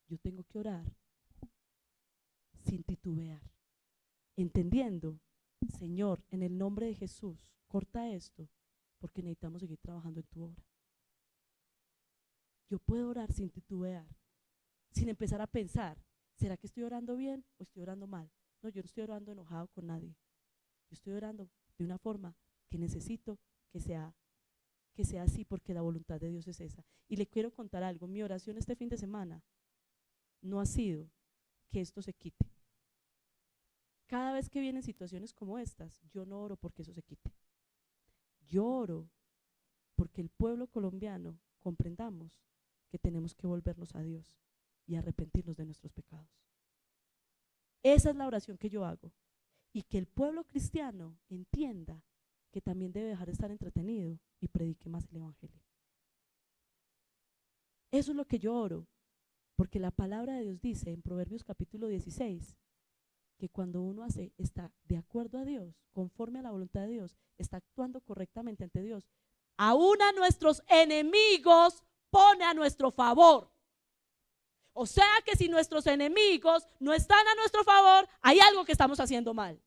Yo tengo que orar sin titubear, entendiendo, Señor, en el nombre de Jesús, corta esto porque necesitamos seguir trabajando en tu obra. Yo puedo orar sin titubear, sin empezar a pensar, ¿será que estoy orando bien o estoy orando mal? No, yo no estoy orando enojado con nadie. Yo estoy orando de una forma que necesito que sea así, porque la voluntad de Dios es esa. Y le quiero contar algo, mi oración este fin de semana no ha sido que esto se quite. Cada vez que vienen situaciones como estas, yo no oro porque eso se quite. Yo oro porque el pueblo colombiano comprendamos que tenemos que volvernos a Dios y arrepentirnos de nuestros pecados. Esa es la oración que yo hago. Y que el pueblo cristiano entienda que también debe dejar de estar entretenido y predique más el evangelio. Eso es lo que yo oro, porque la palabra de Dios dice en Proverbios capítulo 16 que cuando uno está de acuerdo a Dios, conforme a la voluntad de Dios, está actuando correctamente ante Dios, aún a nuestros enemigos pone a nuestro favor. O sea que si nuestros enemigos no están a nuestro favor, hay algo que estamos haciendo mal.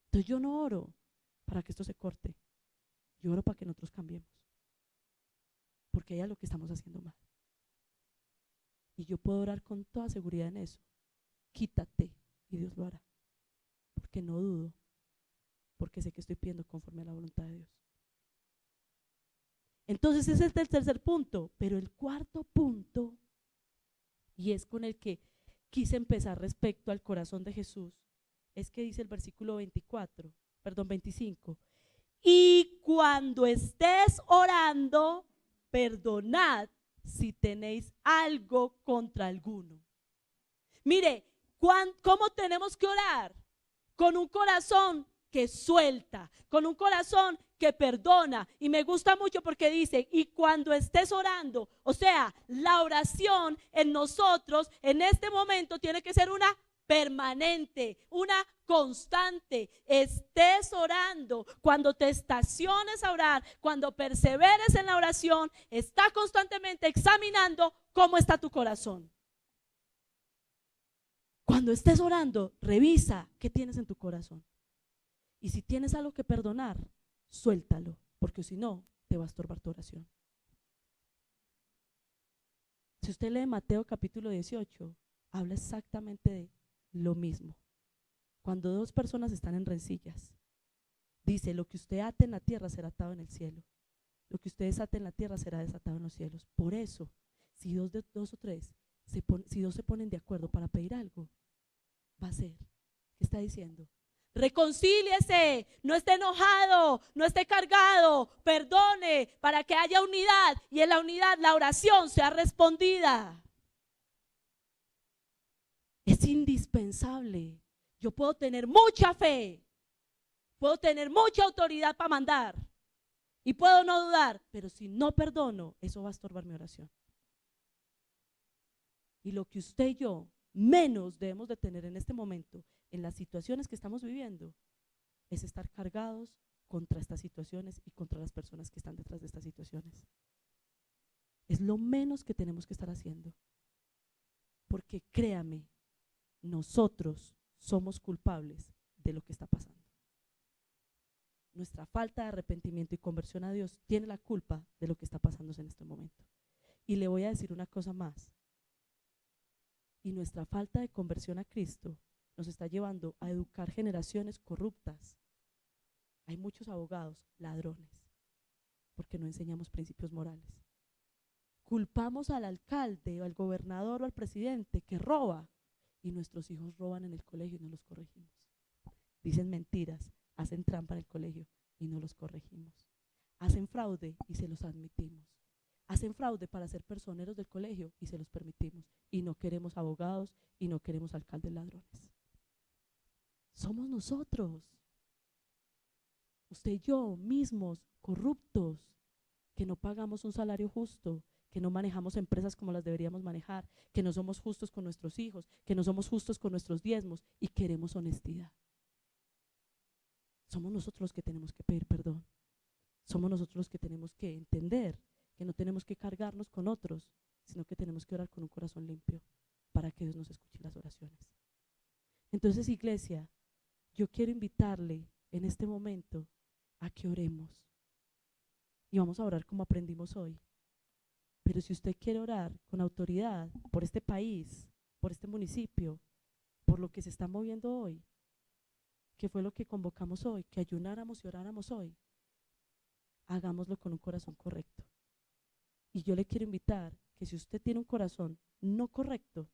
Entonces yo no oro para que esto se corte, yo oro para que nosotros cambiemos, porque hay algo que estamos haciendo mal. Y yo puedo orar con toda seguridad en eso. Quítate y Dios lo hará, porque no dudo, porque sé que estoy pidiendo conforme a la voluntad de Dios. Entonces ese es el tercer punto, pero el cuarto punto, y es con el que quise empezar respecto al corazón de Jesús, es que dice el versículo 25, y cuando estés orando, perdonad si tenéis algo contra alguno. Mire, ¿cómo tenemos que orar? Con un corazón que suelta, con un corazón que perdona. Y me gusta mucho porque dice, y cuando estés orando, o sea, la oración en nosotros en este momento tiene que ser una permanente, una constante. Estés orando, cuando te estaciones a orar, cuando perseveres en la oración, está constantemente examinando cómo está tu corazón. Cuando estés orando, revisa qué tienes en tu corazón. Y si tienes algo que perdonar, suéltalo, porque si no, te va a estorbar tu oración. Si usted lee Mateo capítulo 18, habla exactamente de lo mismo. Cuando dos personas están en rencillas, dice, lo que usted ate en la tierra será atado en el cielo. Lo que usted desate en la tierra será desatado en los cielos. Por eso, si dos o tres, si dos se ponen de acuerdo para pedir algo, va a ser. ¿Qué está diciendo? Reconcíliese, no esté enojado, no esté cargado, perdone para que haya unidad y en la unidad la oración sea respondida. Es indispensable. Yo puedo tener mucha fe, puedo tener mucha autoridad para mandar Y puedo no dudar, pero si no perdono, eso va a estorbar mi oración. Y lo que usted y yo menos debemos de tener en este momento, en las situaciones que estamos viviendo, es estar cargados contra estas situaciones y contra las personas que están detrás de estas situaciones. Es lo menos que tenemos que estar haciendo. Porque créame, nosotros somos culpables de lo que está pasando. Nuestra falta de arrepentimiento y conversión a Dios tiene la culpa de lo que está pasando en este momento. Y le voy a decir una cosa más. Y nuestra falta de conversión a Cristo nos está llevando a educar generaciones corruptas. Hay muchos abogados, ladrones, porque no enseñamos principios morales. Culpamos al alcalde o al gobernador o al presidente que roba y nuestros hijos roban en el colegio y no los corregimos. Dicen mentiras, hacen trampa en el colegio y no los corregimos. Hacen fraude y se los admitimos. Hacen fraude para ser personeros del colegio y se los permitimos. Y no queremos abogados y no queremos alcaldes ladrones. Somos nosotros. Usted y yo mismos, corruptos, que no pagamos un salario justo, que no manejamos empresas como las deberíamos manejar, que no somos justos con nuestros hijos, que no somos justos con nuestros diezmos y queremos honestidad. Somos nosotros los que tenemos que pedir perdón. Somos nosotros los que tenemos que entender que no tenemos que cargarnos con otros, sino que tenemos que orar con un corazón limpio para que Dios nos escuche las oraciones. Entonces, iglesia, yo quiero invitarle en este momento a que oremos. Y vamos a orar como aprendimos hoy. Pero si usted quiere orar con autoridad por este país, por este municipio, por lo que se está moviendo hoy, que fue lo que convocamos hoy, que ayunáramos y oráramos hoy, hagámoslo con un corazón correcto. Y yo le quiero invitar que si usted tiene un corazón no correcto,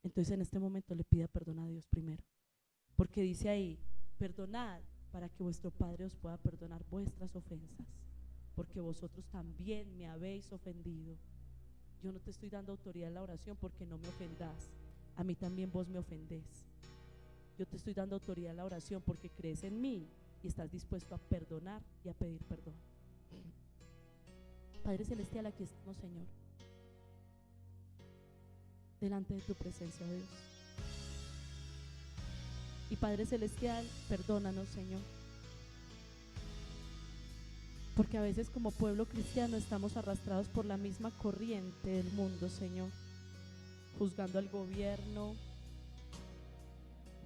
entonces en este momento le pida perdón a Dios primero. Porque dice ahí, perdonad para que vuestro Padre os pueda perdonar vuestras ofensas, porque vosotros también me habéis ofendido. Yo no te estoy dando autoridad en la oración porque no me ofendás. A mí también vos me ofendés. Yo te estoy dando autoridad en la oración porque crees en mí y estás dispuesto a perdonar y a pedir perdón. Padre Celestial, aquí estamos, Señor, delante de tu presencia, Dios. Y Padre Celestial, perdónanos, Señor, porque a veces como pueblo cristiano estamos arrastrados por la misma corriente del mundo, Señor, juzgando al gobierno,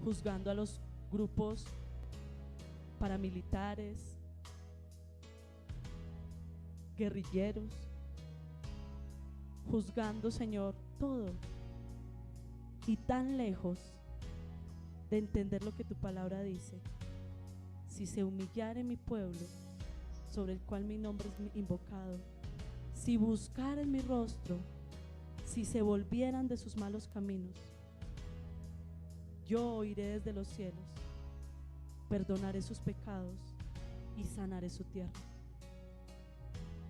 juzgando a los grupos paramilitares, guerrilleros, juzgando, Señor, todo, y tan lejos de entender lo que tu palabra dice. Si se humillare mi pueblo, sobre el cual mi nombre es invocado, si buscaren mi rostro, si se volvieran de sus malos caminos, yo oiré desde los cielos, perdonaré sus pecados y sanaré su tierra.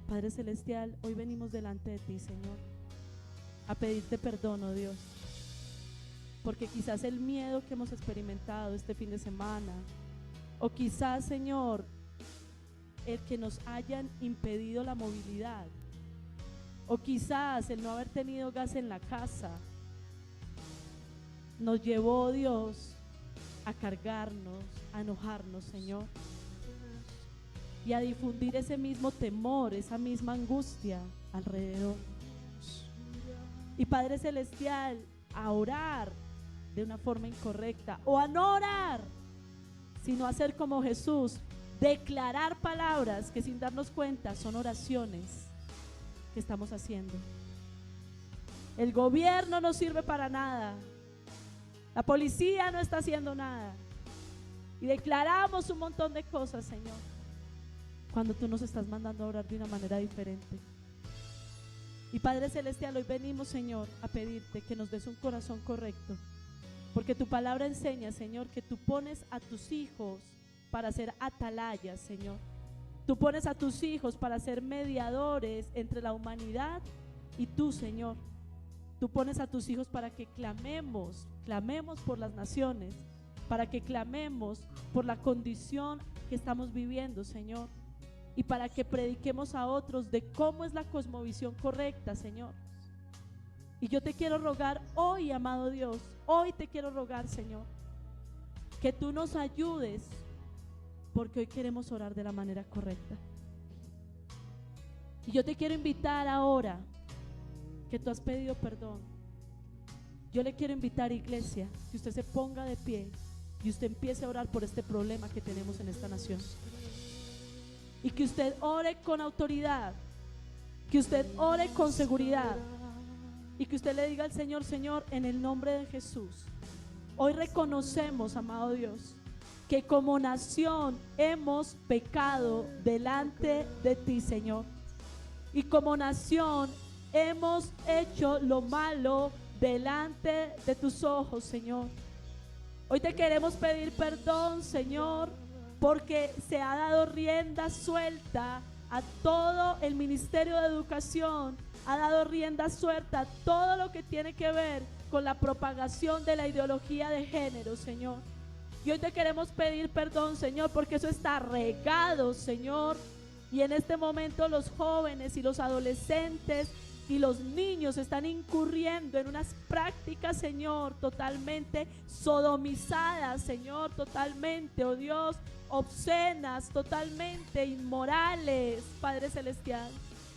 Padre Celestial, hoy venimos delante de ti, Señor, a pedirte perdón, oh Dios, porque quizás el miedo que hemos experimentado este fin de semana, o quizás, Señor, el que nos hayan impedido la movilidad, o quizás el no haber tenido gas en la casa, nos llevó, Dios, a cargarnos, a enojarnos, Señor, y a difundir ese mismo temor, esa misma angustia alrededor. Y Padre Celestial, a orar de una forma incorrecta, o a no orar, sino hacer como Jesús, declarar palabras que sin darnos cuenta son oraciones que estamos haciendo. El gobierno no sirve para nada, la policía no está haciendo nada, y declaramos un montón de cosas, Señor, cuando tú nos estás mandando a orar de una manera diferente. Y Padre Celestial, hoy venimos, Señor, a pedirte que nos des un corazón correcto, porque tu palabra enseña, Señor, que tú pones a tus hijos para ser atalayas, Señor. Tú pones a tus hijos para ser mediadores entre la humanidad y tú, Señor. Tú pones a tus hijos para que clamemos por las naciones, para que clamemos por la condición que estamos viviendo, Señor. y para que prediquemos a otros de cómo es la cosmovisión correcta, Señor. Y yo te quiero rogar hoy, amado Dios, hoy te quiero rogar, Señor, que tú nos ayudes, porque hoy queremos orar de la manera correcta. Y yo te quiero invitar ahora que tú has pedido perdón. Yo le quiero invitar, iglesia, que usted se ponga de pie y usted empiece a orar por este problema que tenemos en esta nación. Y que usted ore con autoridad, que usted ore con seguridad y que usted le diga al Señor: Señor, en el nombre de Jesús, hoy reconocemos, amado Dios, que como nación hemos pecado delante de ti, Señor. Y como nación hemos hecho lo malo delante de tus ojos, Señor. Hoy te queremos pedir perdón, Señor, porque se ha dado rienda suelta a todo el Ministerio de Educación, ha dado rienda suelta a todo lo que tiene que ver con la propagación de la ideología de género, Señor. Y hoy te queremos pedir perdón, Señor, porque eso está regado, Señor. Y en este momento los jóvenes y los adolescentes y los niños están incurriendo en unas prácticas, Señor, totalmente sodomizadas, Señor, totalmente, oh Dios, obscenas, totalmente inmorales, Padre Celestial.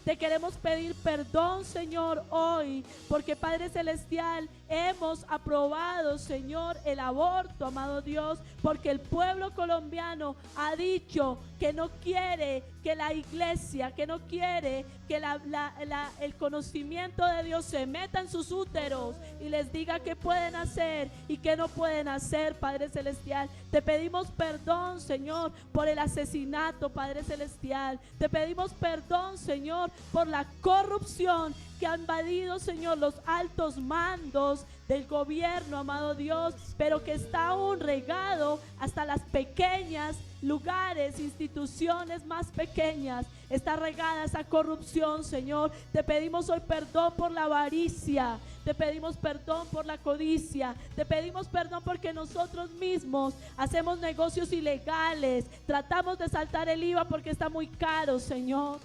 Te queremos pedir perdón, Señor, hoy, porque Padre Celestial, hemos aprobado, Señor, el aborto, amado Dios, porque el pueblo colombiano ha dicho que no quiere que la iglesia, que no quiere que el conocimiento de Dios se meta en sus úteros y les diga qué pueden hacer y qué no pueden hacer, Padre Celestial. Te pedimos perdón, Señor, por el asesinato, Padre Celestial. Te pedimos perdón, Señor, por la corrupción que ha invadido, Señor, los altos mandos del gobierno, amado Dios, pero que está aún regado hasta las pequeñas lugares, instituciones más pequeñas. Está regada esa corrupción, Señor. Te pedimos hoy perdón por la avaricia, te pedimos perdón por la codicia, te pedimos perdón porque nosotros mismos hacemos negocios ilegales, tratamos de saltar el IVA porque está muy caro, Señor.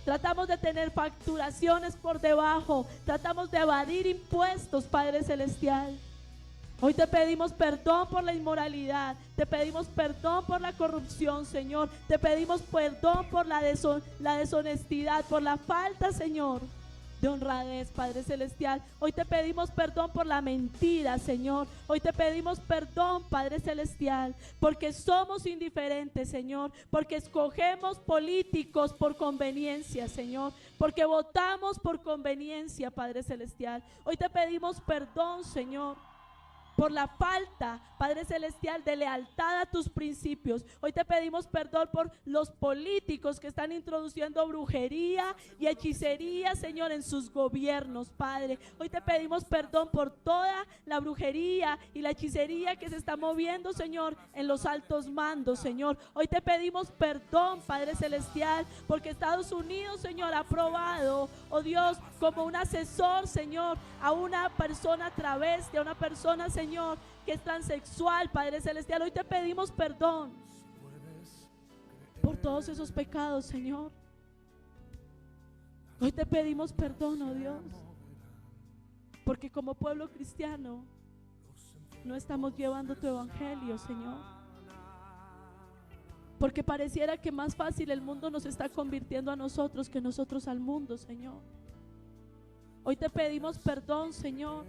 Tratamos de tener facturaciones por debajo, tratamos de evadir impuestos, Padre Celestial. Hoy te pedimos perdón por la inmoralidad, te pedimos perdón por la corrupción, Señor. Te pedimos perdón por la deshonestidad, por la falta, Señor, de honradez, Padre Celestial. Hoy te pedimos perdón por la mentira, Señor. Hoy te pedimos perdón, Padre Celestial, porque somos indiferentes, Señor, porque escogemos políticos por conveniencia, Señor, porque votamos por conveniencia, Padre Celestial. Hoy te pedimos perdón, Señor, por la falta, Padre Celestial, de lealtad a tus principios. Hoy te pedimos perdón por los políticos que están introduciendo brujería y hechicería, Señor, en sus gobiernos, Padre. Hoy te pedimos perdón por toda la brujería y la hechicería que se está moviendo, Señor, en los altos mandos, Señor. Hoy te pedimos perdón, Padre Celestial, porque Estados Unidos, Señor, ha aprobado, oh Dios, como un asesor, Señor, a una persona travesti, a una persona, Señor, que es transexual, Padre Celestial. Hoy te pedimos perdón por todos esos pecados, Señor. Hoy te pedimos perdón, oh Dios, porque como pueblo cristiano no estamos llevando tu evangelio, Señor, porque pareciera que más fácil el mundo nos está convirtiendo a nosotros que nosotros al mundo, Señor. Hoy te pedimos perdón, Señor,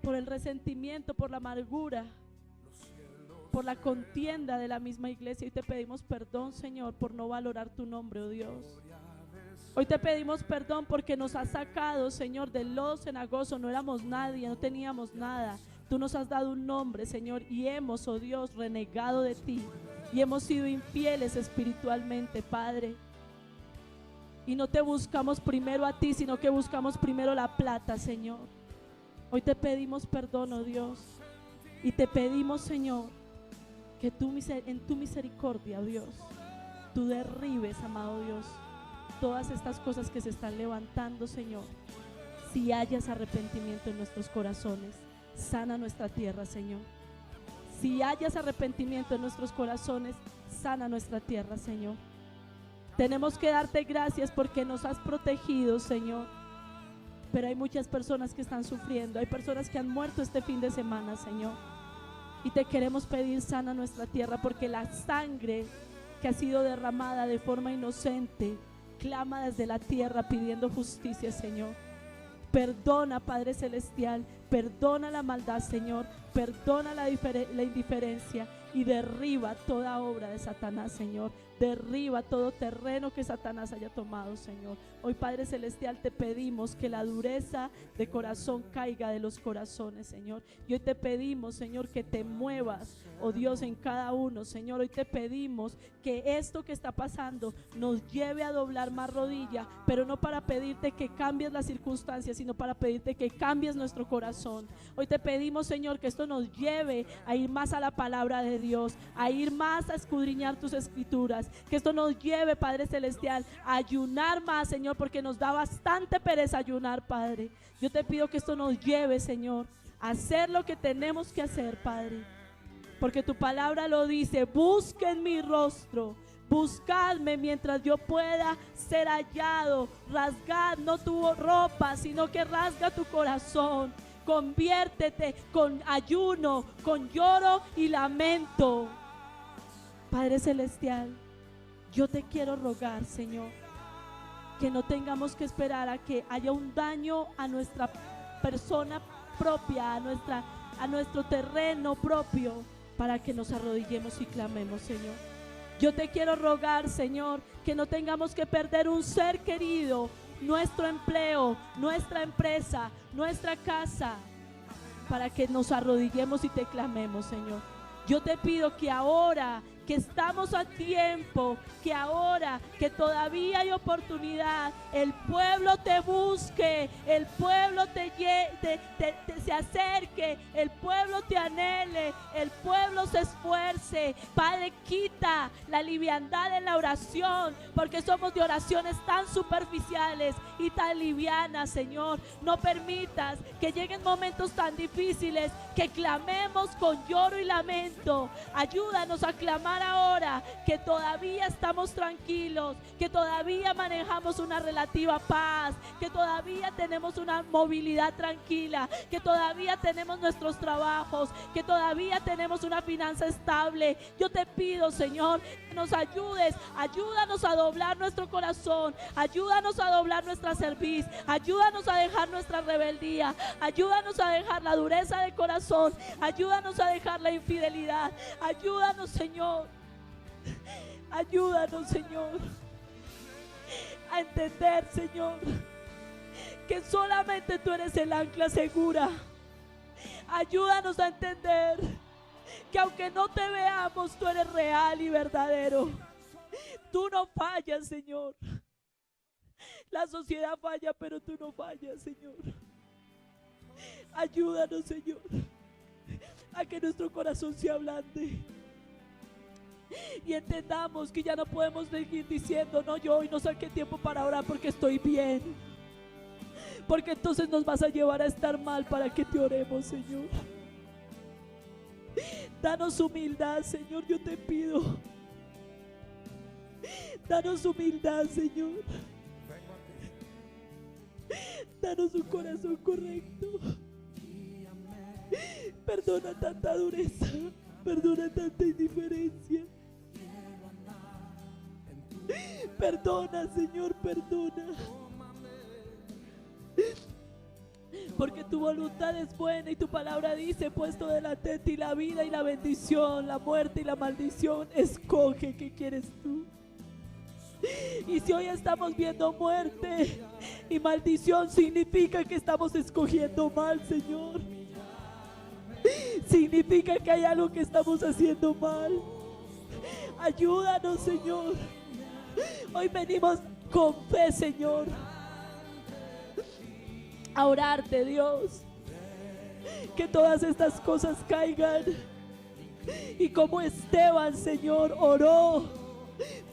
por el resentimiento, por la amargura, por la contienda de la misma iglesia. Hoy te pedimos perdón, Señor, por no valorar tu nombre, oh Dios. Hoy te pedimos perdón porque nos has sacado, Señor, del lodo cenagoso. No éramos nadie, no teníamos nada. Tú nos has dado un nombre, Señor, y hemos, oh Dios, renegado de ti y hemos sido infieles espiritualmente, Padre. Y no te buscamos primero a ti, sino que buscamos primero la plata, Señor. Hoy te pedimos perdón, oh Dios, y te pedimos, Señor, que tú en tu misericordia, oh Dios, tú derribes, amado Dios, todas estas cosas que se están levantando, Señor. Si hayas arrepentimiento en nuestros corazones, sana nuestra tierra, Señor. Si hayas arrepentimiento en nuestros corazones, sana nuestra tierra, Señor. Tenemos que darte gracias porque nos has protegido, Señor. Pero hay muchas personas que están sufriendo. Hay personas que han muerto este fin de semana, Señor. Y te queremos pedir, sana nuestra tierra, porque la sangre que ha sido derramada de forma inocente clama desde la tierra pidiendo justicia, Señor. Perdona, Padre Celestial, perdona la maldad, Señor, perdona la indiferencia y derriba toda obra de Satanás, Señor. Derriba todo terreno que Satanás haya tomado, Señor. Hoy, Padre Celestial, te pedimos que la dureza de corazón caiga de los corazones, Señor. Y hoy te pedimos, Señor, que te muevas, oh Dios, en cada uno, Señor. Hoy te pedimos que esto que está pasando nos lleve a doblar más rodilla, pero no para pedirte que cambies las circunstancias, sino para pedirte que cambies nuestro corazón. Hoy te pedimos, Señor, que esto nos lleve a ir más a la palabra de Dios, a ir más a escudriñar tus escrituras. Que esto nos lleve, Padre Celestial, a ayunar más, Señor, porque nos da bastante pereza ayunar, Padre. Yo te pido que esto nos lleve, Señor, a hacer lo que tenemos que hacer, Padre. Porque tu palabra lo dice: busquen mi rostro, buscadme mientras yo pueda ser hallado. Rasgad no tu ropa, sino que rasga tu corazón. Conviértete con ayuno, con lloro y lamento. Padre Celestial, yo te quiero rogar, Señor, que no tengamos que esperar a que haya un daño a nuestra persona propia, a nuestro terreno propio, para que nos arrodillemos y clamemos, Señor. Yo te quiero rogar, Señor, que no tengamos que perder un ser querido, nuestro empleo, nuestra empresa, nuestra casa, para que nos arrodillemos y te clamemos, Señor. Yo te pido que ahora que estamos a tiempo, que ahora que todavía hay oportunidad, el pueblo te busque, el pueblo se acerque, el pueblo te anhele, el pueblo se esfuerce. Padre, quita la liviandad en la oración, porque somos de oraciones tan superficiales y tan livianas, Señor. No permitas que lleguen momentos tan difíciles que clamemos con lloro y lamento. Ayúdanos a clamar ahora que todavía estamos tranquilos, que todavía manejamos una relativa paz, que todavía tenemos una movilidad tranquila, que todavía tenemos nuestros trabajos, que todavía tenemos una finanza estable. Yo te pido, Señor, que nos ayudes, ayúdanos a doblar nuestro corazón, ayúdanos a doblar nuestra cerviz, ayúdanos a dejar nuestra rebeldía, ayúdanos a dejar la dureza de corazón, ayúdanos a dejar la infidelidad, ayúdanos, Señor. Ayúdanos, Señor, a entender, Señor, que solamente tú eres el ancla segura. Ayúdanos a entender que aunque no te veamos, tú eres real y verdadero. Tú no fallas, Señor. La sociedad falla, pero tú no fallas, Señor. Ayúdanos, Señor, a que nuestro corazón se ablande y entendamos que ya no podemos seguir diciendo: no, yo hoy no saqué tiempo para orar porque estoy bien, porque entonces nos vas a llevar a estar mal para que te oremos, Señor. Danos humildad, Señor, yo te pido. Danos humildad, Señor. Danos un corazón correcto. Perdona tanta dureza, perdona tanta indiferencia. Perdona, Señor, perdona. Porque tu voluntad es buena y tu palabra dice: puesto delante de ti la vida y la bendición, la muerte y la maldición. Escoge qué quieres tú. Y si hoy estamos viendo muerte y maldición, significa que estamos escogiendo mal, Señor. Significa que hay algo que estamos haciendo mal. Ayúdanos, Señor. Hoy venimos con fe, Señor, a orarte, Dios, que todas estas cosas caigan. Y como Esteban, Señor, oró: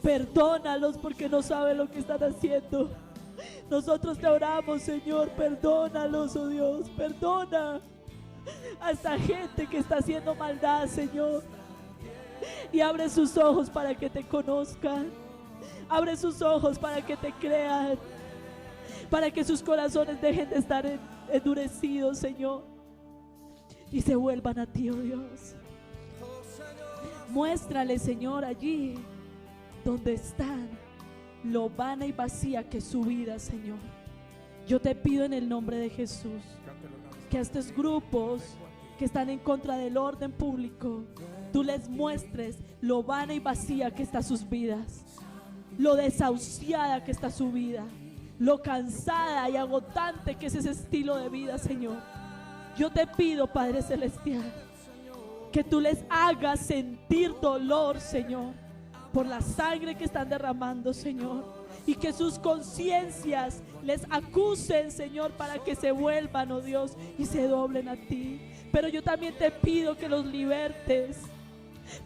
perdónalos porque no saben lo que están haciendo. Nosotros te oramos, Señor, perdónalos, oh Dios, perdona a esta gente que está haciendo maldad, Señor, y abre sus ojos para que te conozcan. Abre sus ojos para que te crean, para que sus corazones dejen de estar endurecidos, Señor, y se vuelvan a ti, oh Dios. Muéstrale, Señor, allí donde están, lo vana y vacía que es su vida, Señor. Yo te pido en el nombre de Jesús que a estos grupos que están en contra del orden público, tú les muestres lo vana y vacía que está sus vidas, lo desahuciada que está su vida, lo cansada y agotante que es ese estilo de vida, Señor. Yo te pido, Padre Celestial, que tú les hagas sentir dolor, Señor, por la sangre que están derramando, Señor, y que sus conciencias les acusen, Señor, para que se vuelvan, oh Dios, y se doblen a ti. Pero yo también te pido que los libertes,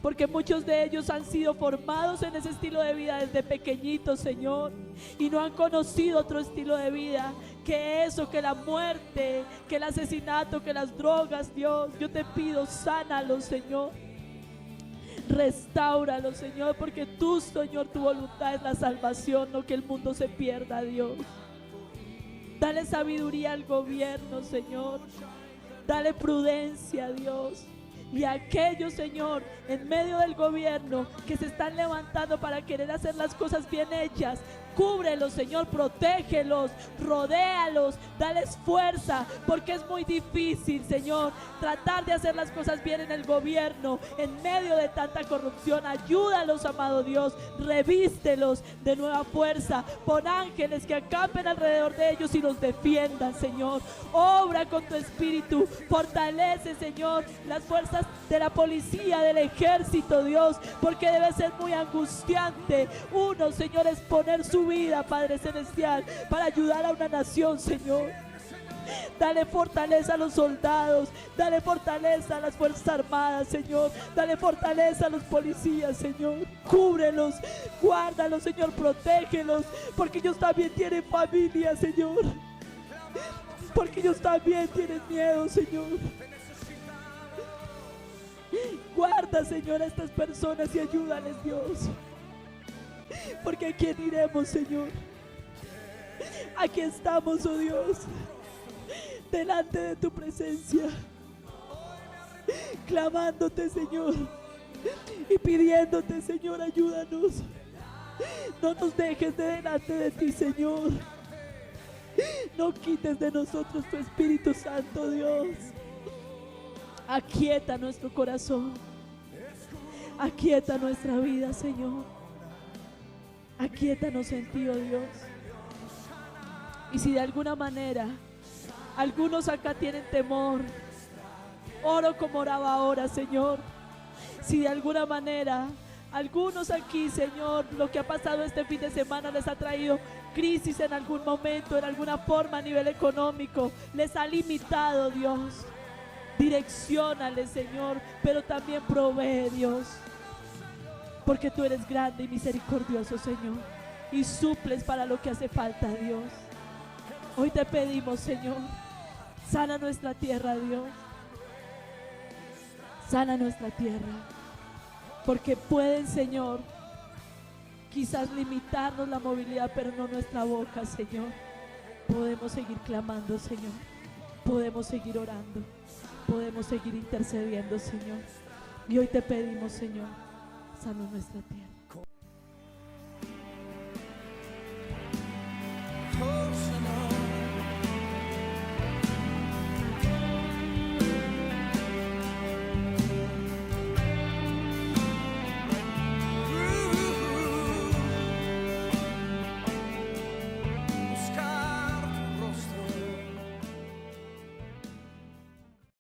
porque muchos de ellos han sido formados en ese estilo de vida desde pequeñitos, Señor, y no han conocido otro estilo de vida que eso, que la muerte, que el asesinato, que las drogas. Dios, yo te pido, sánalos, Señor, restáuralos, Señor, porque tú, Señor, tu voluntad es la salvación, no que el mundo se pierda, Dios. Dale sabiduría al gobierno, Señor, dale prudencia, Dios. Y a aquellos, Señor, en medio del gobierno que se están levantando para querer hacer las cosas bien hechas, cúbrelos, Señor, protégelos, rodéalos, dales fuerza, porque es muy difícil, Señor, tratar de hacer las cosas bien en el gobierno, en medio de tanta corrupción. Ayúdalos, amado Dios, revístelos de nueva fuerza, pon ángeles que acampen alrededor de ellos y los defiendan, Señor. Obra con tu espíritu, fortalece, Señor, las fuerzas de la policía, del ejército, Dios, porque debe ser muy angustiante. Uno, Señor, es poner su vida, Padre Celestial, para ayudar a una nación, Señor. Dale fortaleza a los soldados, dale fortaleza a las fuerzas armadas, Señor, dale fortaleza a los policías, Señor. Cúbrelos, guárdalos, Señor, protégelos, porque ellos también tienen familia, Señor, porque ellos también tienen miedo, Señor. Guarda, Señor, a estas personas y ayúdales, Dios, porque ¿a quién iremos, Señor? Aquí estamos, oh Dios, delante de tu presencia, clamándote, Señor, y pidiéndote, Señor, ayúdanos. No nos dejes de delante de ti, Señor. No quites de nosotros tu Espíritu Santo, Dios. Aquieta nuestro corazón, aquieta nuestra vida, Señor. Aquíétanos en ti, oh Dios. Y si de alguna manera algunos acá tienen temor, oro como oraba ahora, Señor. Si de alguna manera algunos aquí, Señor, lo que ha pasado este fin de semana les ha traído crisis en algún momento, en alguna forma a nivel económico, les ha limitado, Dios. Direcciónales, Señor, pero también provee, Dios, porque tú eres grande y misericordioso, Señor, y suples para lo que hace falta, Dios. Hoy te pedimos, Señor, sana nuestra tierra, Dios, sana nuestra tierra, porque pueden, Señor, quizás limitarnos la movilidad, pero no nuestra boca, Señor. Podemos seguir clamando, Señor, podemos seguir orando, podemos seguir intercediendo, Señor. Y hoy te pedimos, Señor, sana nuestra tierra.